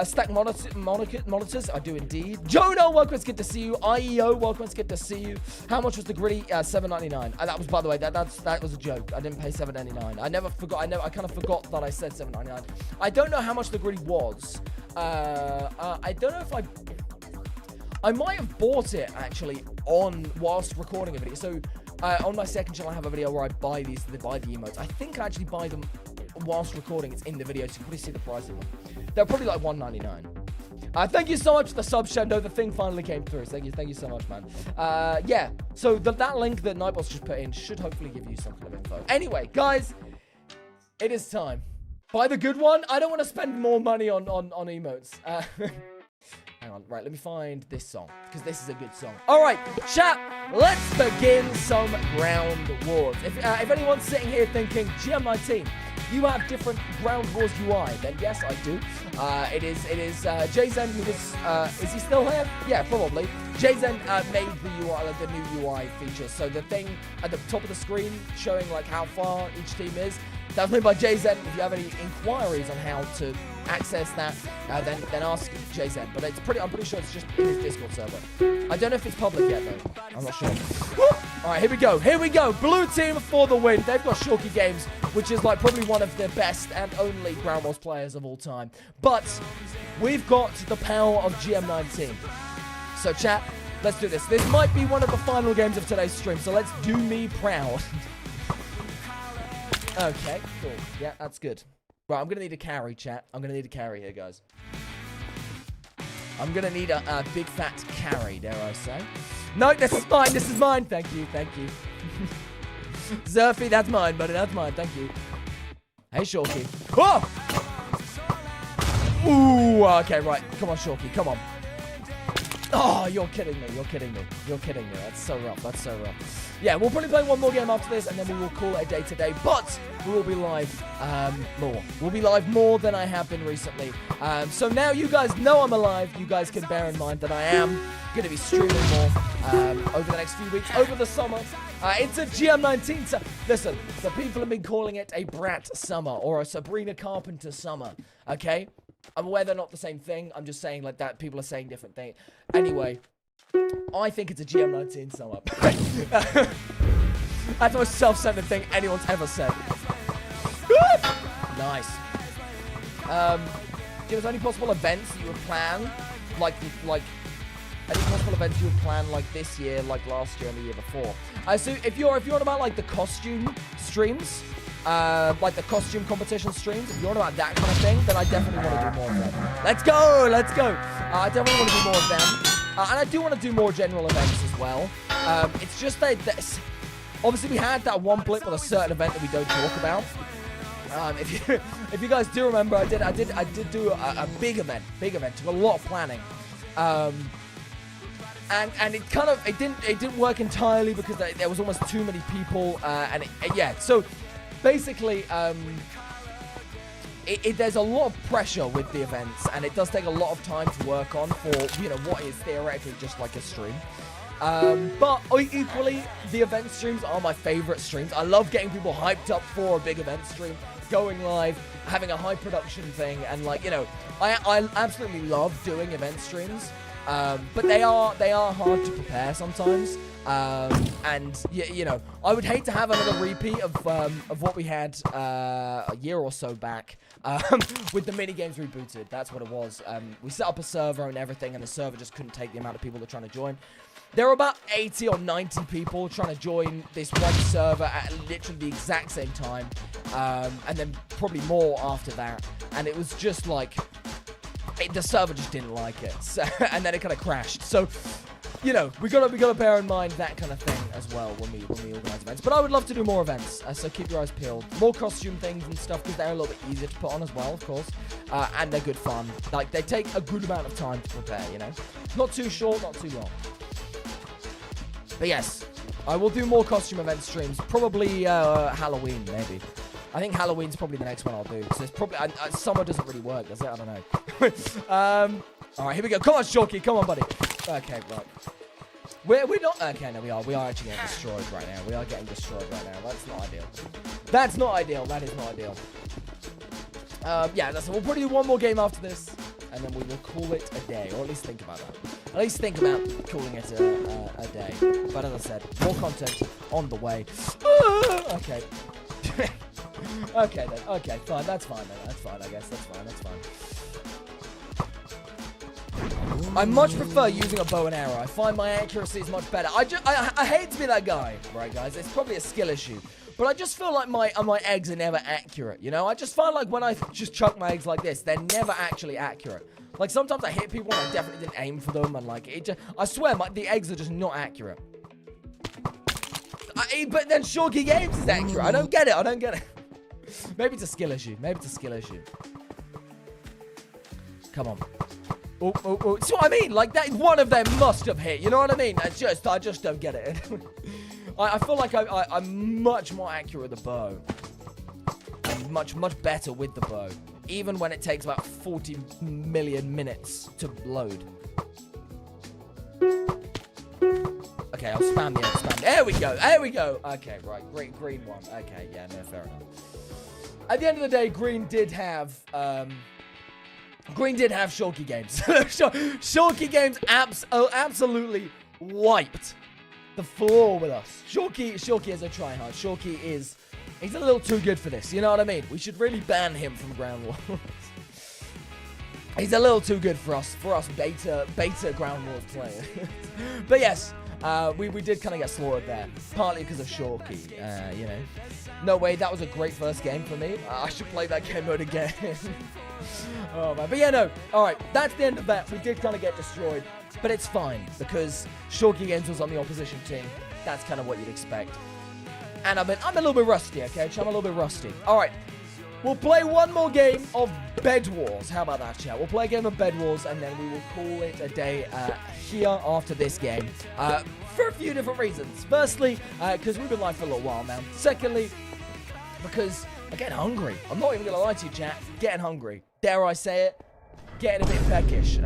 Stack monitors, I do indeed. Jono, welcome, it's good to see you. IEO, welcome, it's good to see you. How much was the gritty? $7.99. That was, by the way, that was a joke. I didn't pay $7.99. I kind of forgot that I said $7.99. I don't know how much the gritty was. I don't know if I might have bought it actually whilst recording a video. So on my second channel, I have a video where I buy the emotes. I think I actually buy them whilst recording. It's in the video, so you can probably see the price of them. They're probably like $1.99. Thank you so much for the sub, Shendo. The thing finally came through. Thank you so much, man. Yeah, so that link that Nightbots just put in should hopefully give you some kind of info. Anyway, guys, it is time. Buy the good one. I don't want to spend more money on emotes. Hang on, right, let me find this song, because this is a good song. All right, chat, let's begin some Ground Wars. If anyone's sitting here thinking, GM19, you have different Ground Wars UI, then yes, I do. It is Jzen who was, is he still here? Yeah, probably. Jzen made the UI, like the new UI feature. So the thing at the top of the screen showing like how far each team is, that was made by Jzen. If you have any inquiries on how to access that, then ask Jzen. But I'm pretty sure it's just in his Discord server. I don't know if it's public yet though. I'm not sure. All right, here we go. Blue team for the win. They've got Shorky Games, which is like probably one of the best and only Ground Wars players of all time. But we've got the power of GM19. So chat, let's do this. This might be one of the final games of today's stream, so let's do me proud. Okay, cool. Yeah, that's good. Right, I'm going to need a carry, chat. I'm going to need a carry here, guys. I'm going to need a big fat carry, dare I say. No, this is mine. This is mine. Thank you. Zerfy, that's mine, buddy. That's mine. Thank you. Hey, Shorky. Oh! Ooh, okay, right. Come on, Shorky. Come on. Oh, you're kidding me. That's so rough. Yeah, we'll probably play one more game after this, and then we will call it a day today. But we will be live more. We'll be live more than I have been recently. So now you guys know I'm alive. You guys can bear in mind that I am going to be streaming more over the next few weeks, over the summer. It's a GM19. So listen, the people have been calling it a Brat summer or a Sabrina Carpenter summer. Okay? I'm aware they're not the same thing. I'm just saying like that. People are saying different things. Anyway, I think it's a GM19 sum up. That's the most self-centered thing anyone's ever said. Nice. Give us any possible events that you would plan, like any possible events you would plan like this year, like last year and the year before. So if you're on about like the costume streams, like the costume competition streams, if you're on about that kind of thing, then I definitely want to do more of them. Let's go. I definitely want to do more of them. And I do want to do more general events as well. It's just that obviously we had that one blip with a certain event that we don't talk about. If you guys do remember, I did do a big event, took a lot of planning. And it didn't work entirely because there was almost too many people, yeah. So basically, there's a lot of pressure with the events, and it does take a lot of time to work on for what is theoretically just like a stream. But equally, the event streams are my favorite streams. I love getting people hyped up for a big event stream, going live, having a high production thing, and I absolutely love doing event streams. But they are hard to prepare sometimes. And I would hate to have another repeat of what we had a year or so back with the mini games rebooted. That's what it was. We set up a server and everything, and the server just couldn't take the amount of people that are trying to join. There were about 80 or 90 people trying to join this one server at literally the exact same time, and then probably more after that. And it was just like the server just didn't like it, so, and then it kind of crashed. So, we gotta bear in mind that kind of thing as well when we organize events. But I would love to do more events, so keep your eyes peeled. More costume things and stuff, because they're a little bit easier to put on as well, of course. And they're good fun. Like, they take a good amount of time to prepare, Not too short, not too long. But yes, I will do more costume event streams. Probably Halloween, maybe. I think Halloween's probably the next one I'll do. So it's probably summer doesn't really work, does it? I don't know. All right, here we go. Come on, Shorky. Come on, buddy. Okay, right. We're not. Okay, no, we are. We are actually getting destroyed right now. We are getting destroyed right now. That's not ideal. That's not ideal. That is not ideal. Yeah, we'll probably do one more game after this, and then we will call it a day, or at least think about that. At least think about calling it a day. But as I said, more content on the way. Okay. Okay then. Okay, fine. That's fine then. That's fine. I guess that's fine. That's fine. I much prefer using a bow and arrow. I find my accuracy is much better. I hate to be that guy, right, guys? It's probably a skill issue. But I just feel like my eggs are never accurate, you know? I just find like when I just chuck my eggs like this, they're never actually accurate. Like, sometimes I hit people and I definitely didn't aim for them, and like, I swear, the eggs are just not accurate. But then Shorky Games is accurate. I don't get it. I don't get it. Maybe it's a skill issue. Maybe it's a skill issue. Come on. Oh. See what I mean? Like, that one of them must have hit. You know what I mean? I just don't get it. I feel like I'm much more accurate with the bow. I'm much better with the bow. Even when it takes about 40 million minutes to load. Okay, I'll spam the spam. There we go. There we go. Okay, right. Great. Green one. Okay, yeah, no, fair enough. At the end of the day, Green did have Shorky Games. Shorky Games absolutely wiped the floor with us. Shorky is a tryhard. Shorky he's a little too good for this. You know what I mean? We should really ban him from Ground Wars. He's a little too good for us beta Ground Wars players. But yes, we did kind of get slaughtered there, partly because of Shorky. You know, no way, that was a great first game for me. I should play that game mode again. Oh man, but yeah, no. All right, that's the end of that. We did kind of get destroyed, but it's fine because Shorky Games was on the opposition team. That's kind of what you'd expect. And I'm a little bit rusty, okay? I'm a little bit rusty. All right, we'll play one more game of Bed Wars. How about that, chat? We'll play a game of Bed Wars, and then we will call it a day here after this game for a few different reasons. Firstly, because we've been live for a little while now. Secondly, because I'm getting hungry. I'm not even going to lie to you, chat. Getting hungry. Dare I say it? Getting a bit peckish.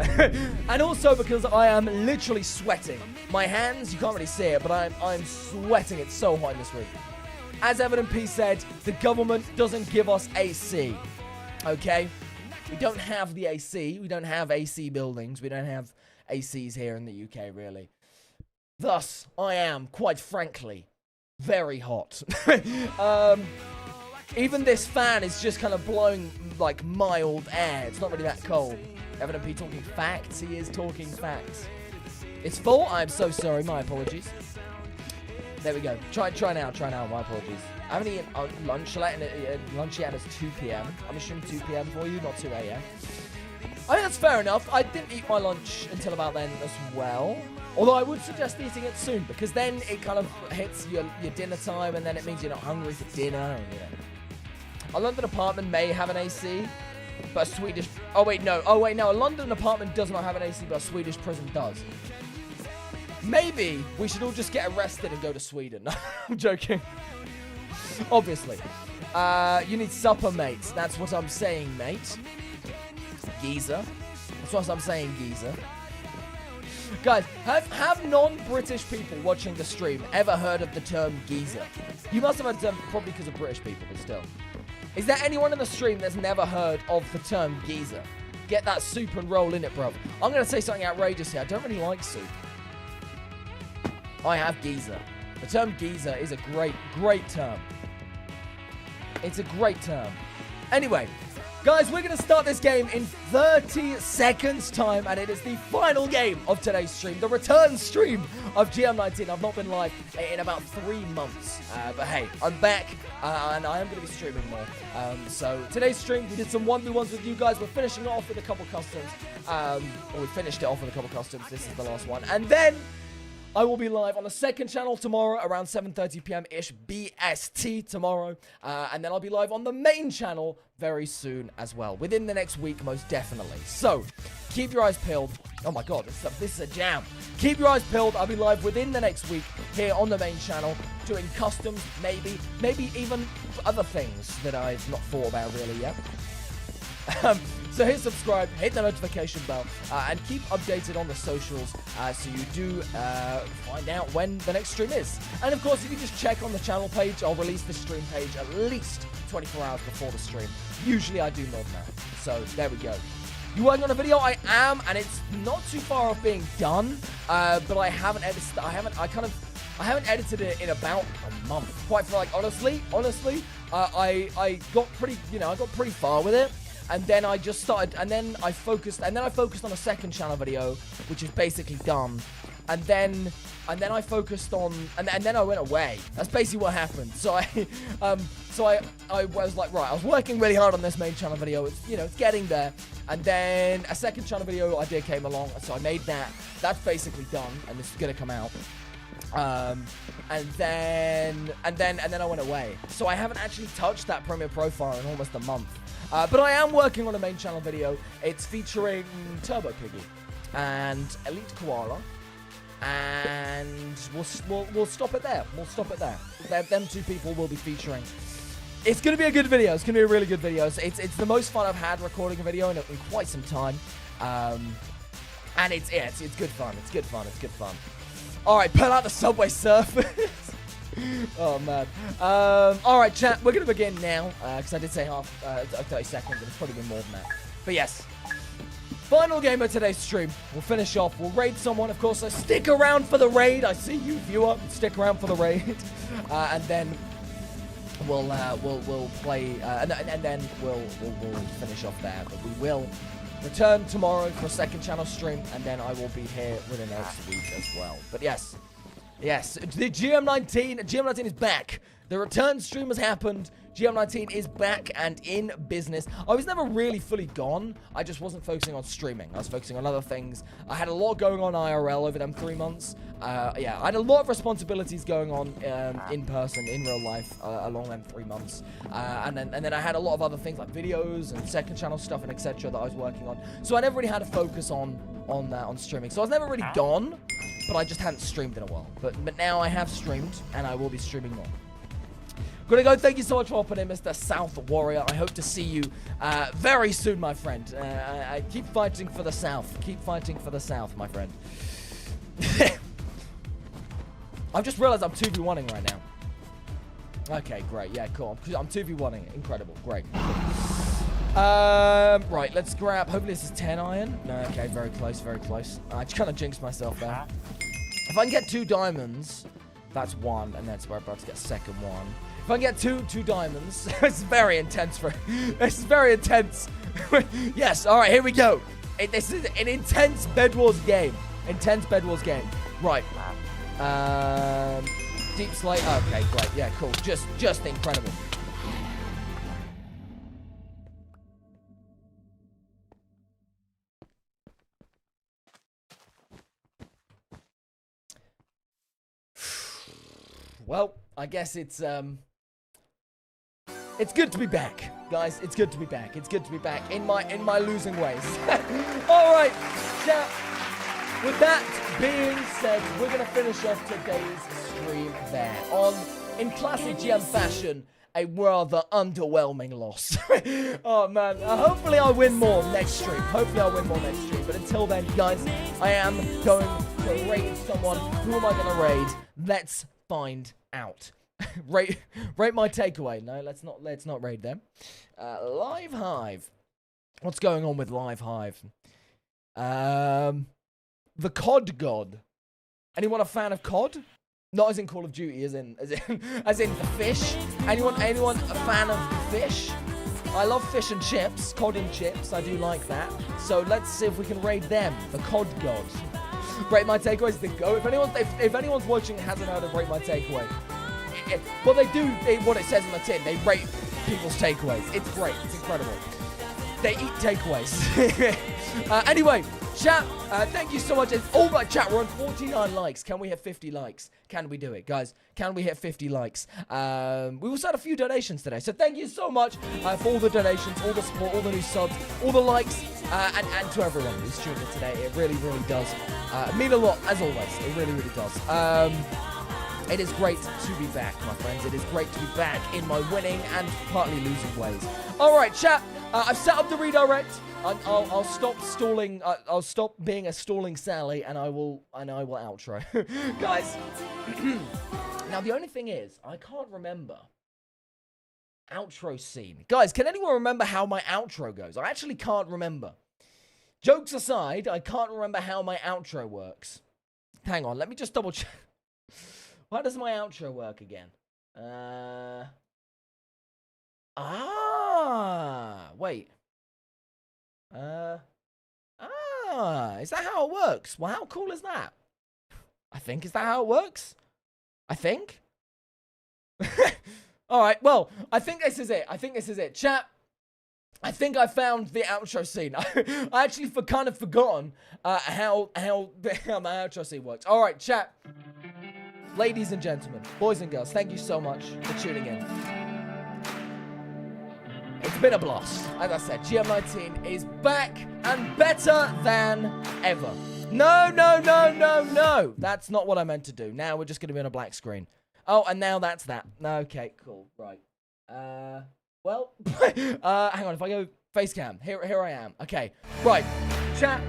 And also because I am literally sweating. My hands, you can't really see it, but I'm sweating. It's so hot in this room. As Evident P said, the government doesn't give us AC. Okay? We don't have the AC. We don't have AC buildings. We don't have ACs here in the UK, really. Thus, I am, quite frankly, very hot. Even this fan is just kind of blowing, like, mild air. It's not really that cold. Evident P talking facts. He is talking facts. It's full. I'm so sorry. My apologies. There we go. Try now. My apologies. I haven't eaten lunch. Lunch yet is 2 p.m. I'm assuming 2 p.m. for you, not 2 a.m. I think that's fair enough. I didn't eat my lunch until about then as well. Although I would suggest eating it soon, because then it kind of hits your dinner time, and then it means you're not hungry for dinner. And, you know. A London apartment may have an AC, but a Swedish... Oh, wait, no. A London apartment does not have an AC, but a Swedish prison does. Maybe we should all just get arrested and go to Sweden. I'm joking. Obviously. You need supper, mates. That's what I'm saying, mate. Geezer. That's what I'm saying, geezer. Guys, have non-British people watching the stream ever heard of the term geezer? You must have heard the term probably because of British people, but still. Is there anyone in the stream that's never heard of the term geezer? Get that soup and roll in it, bro. I'm going to say something outrageous here. I don't really like soup. I have geezer. The term geezer is a great term. It's a great term. Anyway, guys, we're going to start this game in 30 seconds time, and it is the final game of today's stream, the return stream of GM19. I've not been live in about 3 months, but hey, I'm back, and I am going to be streaming more. So today's stream, we did some 1v1s with you guys. We're finishing it off with a couple customs, or we finished it off with a couple customs. This is the last one, and then I will be live on the second channel tomorrow around 7:30 p.m.-ish BST tomorrow. And then I'll be live on the main channel very soon as well. Within the next week, most definitely. So, keep your eyes peeled. Oh my god, this is a jam. Keep your eyes peeled. I'll be live within the next week here on the main channel, doing customs, maybe even other things that I've not thought about really yet. So hit subscribe, hit the notification bell, and keep updated on the socials so you do find out when the next stream is. And of course, if you just check on the channel page, I'll release the stream page at least 24 hours before the stream. Usually I do more than that. So there we go. You working on a video? I am, and it's not too far off being done. But I haven't edited. I haven't edited it in about a month. Quite honestly, I got pretty, I got pretty far with it. And then I just started, and then I focused on a second channel video, which is basically done. And then I focused on, and then I went away. That's basically what happened. So I was like, right, I was working really hard on this main channel video. It's, it's getting there. And then a second channel video idea came along, so I made that. That's basically done, and this is gonna come out. And then I went away. So I haven't actually touched that Premiere Profile in almost a month. But I am working on a main channel video. It's featuring Turbo Piggy and Elite Koala, and we'll stop it there. We'll stop it there. Them two people will be featuring. It's gonna be a good video. It's gonna be a really good video. It's the most fun I've had recording a video in quite some time. And it's good fun. It's good fun. It's good fun. All right, pull out the Subway Surfers. Oh, man. All right, chat, we're going to begin now, because I did say 30 seconds, and it's probably been more than that. But yes, final game of today's stream. We'll finish off. We'll raid someone, of course, so stick around for the raid. I see you, viewer. Stick around for the raid. And then we'll play, and then we'll finish off there. But we will return tomorrow for a second channel stream, and then I will be here within next week as well. But yes. Yes, the GM19 is back. The return stream has happened. GM19 is back and in business. I was never really fully gone. I just wasn't focusing on streaming. I was focusing on other things. I had a lot going on IRL over them 3 months. Yeah, I had a lot of responsibilities going on in person, in real life, along them 3 months. And then I had a lot of other things like videos and second channel stuff and etc. that I was working on. So I never really had a focus on streaming. So I was never really gone. But I just hadn't streamed in a while. But now I have streamed, and I will be streaming more. Gonna go. Thank you so much for hopping in, Mr. South Warrior. I hope to see you very soon, my friend. I keep fighting for the South. Keep fighting for the South, my friend. I've just realized I'm 2v1ing right now. Okay, great. Yeah, cool. I'm 2v1ing. Incredible. Great. Right, let's grab, hopefully this is 10 iron. No, okay, very close, very close. I just kind of jinxed myself there. If I can get 2 diamonds, that's 1, and then we're about to get a second one. If I can get two diamonds, it's very intense this is very intense. Yes, all right, here we go. This is an intense Bed Wars game. Intense Bed Wars game. Right. Deep slate, okay, great, yeah, cool. Just incredible. Well, I guess it's good to be back, guys. It's good to be back. It's good to be back in my losing ways. All right, chat. With that being said, we're gonna finish off today's stream there in classic GM fashion. A rather underwhelming loss. Oh man, hopefully I'll win more next stream. But until then, guys, I am going to raid someone. Who am I gonna raid? Let's find out. rate my takeaway. No, let's not raid them. Live Hive. What's going on with Live Hive? The COD God. Anyone a fan of COD? Not as in Call of Duty, as in the fish. Anyone a fan of the fish? I love fish and chips, COD and chips. I do like that. So let's see if we can raid them. The COD God. Rate my takeaway is the go. If anyone's watching and hasn't heard of Rate My Takeaway, well, they do what it says on the tin. They rate people's takeaways. It's great. It's incredible. They eat takeaways. Anyway, chat, thank you so much. All right, chat, we're on 49 likes. Can we hit 50 likes? Can we do it, guys? Can we hit 50 likes? We also had a few donations today, so thank you so much for all the donations, all the support, all the new subs, all the likes. And to everyone who's tuned in today. It really, really does mean a lot, as always. It really, really does. It is great to be back, my friends. It is great to be back in my winning and partly losing ways. All right, chat. I've set up the redirect. I'll stop stalling. I'll stop being a stalling Sally, and I will outro, guys. Now the only thing is, I can't remember outro scene. Guys, can anyone remember how my outro goes? I actually can't remember. Jokes aside, I can't remember how my outro works. Hang on, let me just double check. How does my outro work again? Wait. Is that how it works? Well, how cool is that? I think, is that how it works? I think. All right, well, I think this is it. Chat, I think I found the outro scene. I actually kind of forgotten how my outro scene works. All right, chat. Ladies and gentlemen, boys and girls, thank you so much for tuning in. It's been a blast. As I said, GM19 is back and better than ever. No. That's not what I meant to do. Now we're just going to be on a black screen. Oh, and now that's that. Okay, cool. Right. Well, hang on. If I go face cam, here I am. Okay. Right. Chat.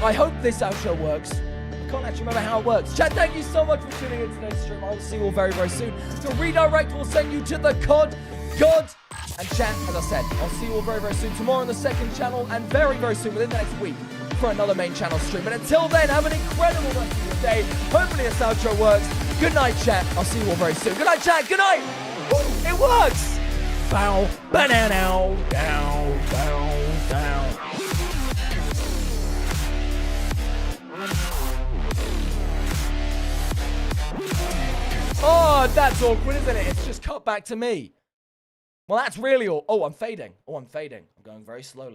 I hope this outro works. I can't actually remember how it works. Chat, thank you so much for tuning in to today's stream. I will see you all very, very soon. The redirect will send you to the COD. And chat, as I said, I'll see you all very, very soon. Tomorrow on the second channel, and very, very soon, within the next week, for another main channel stream. And until then, have an incredible rest of your day. Hopefully this outro works. Good night, chat. I'll see you all very soon. Good night, chat. Good night. Ooh, it works. Bow, banana, down, down, down. Oh, that's awkward, isn't it? It's just cut back to me. Well, that's really all. Oh, I'm fading. I'm going very slowly.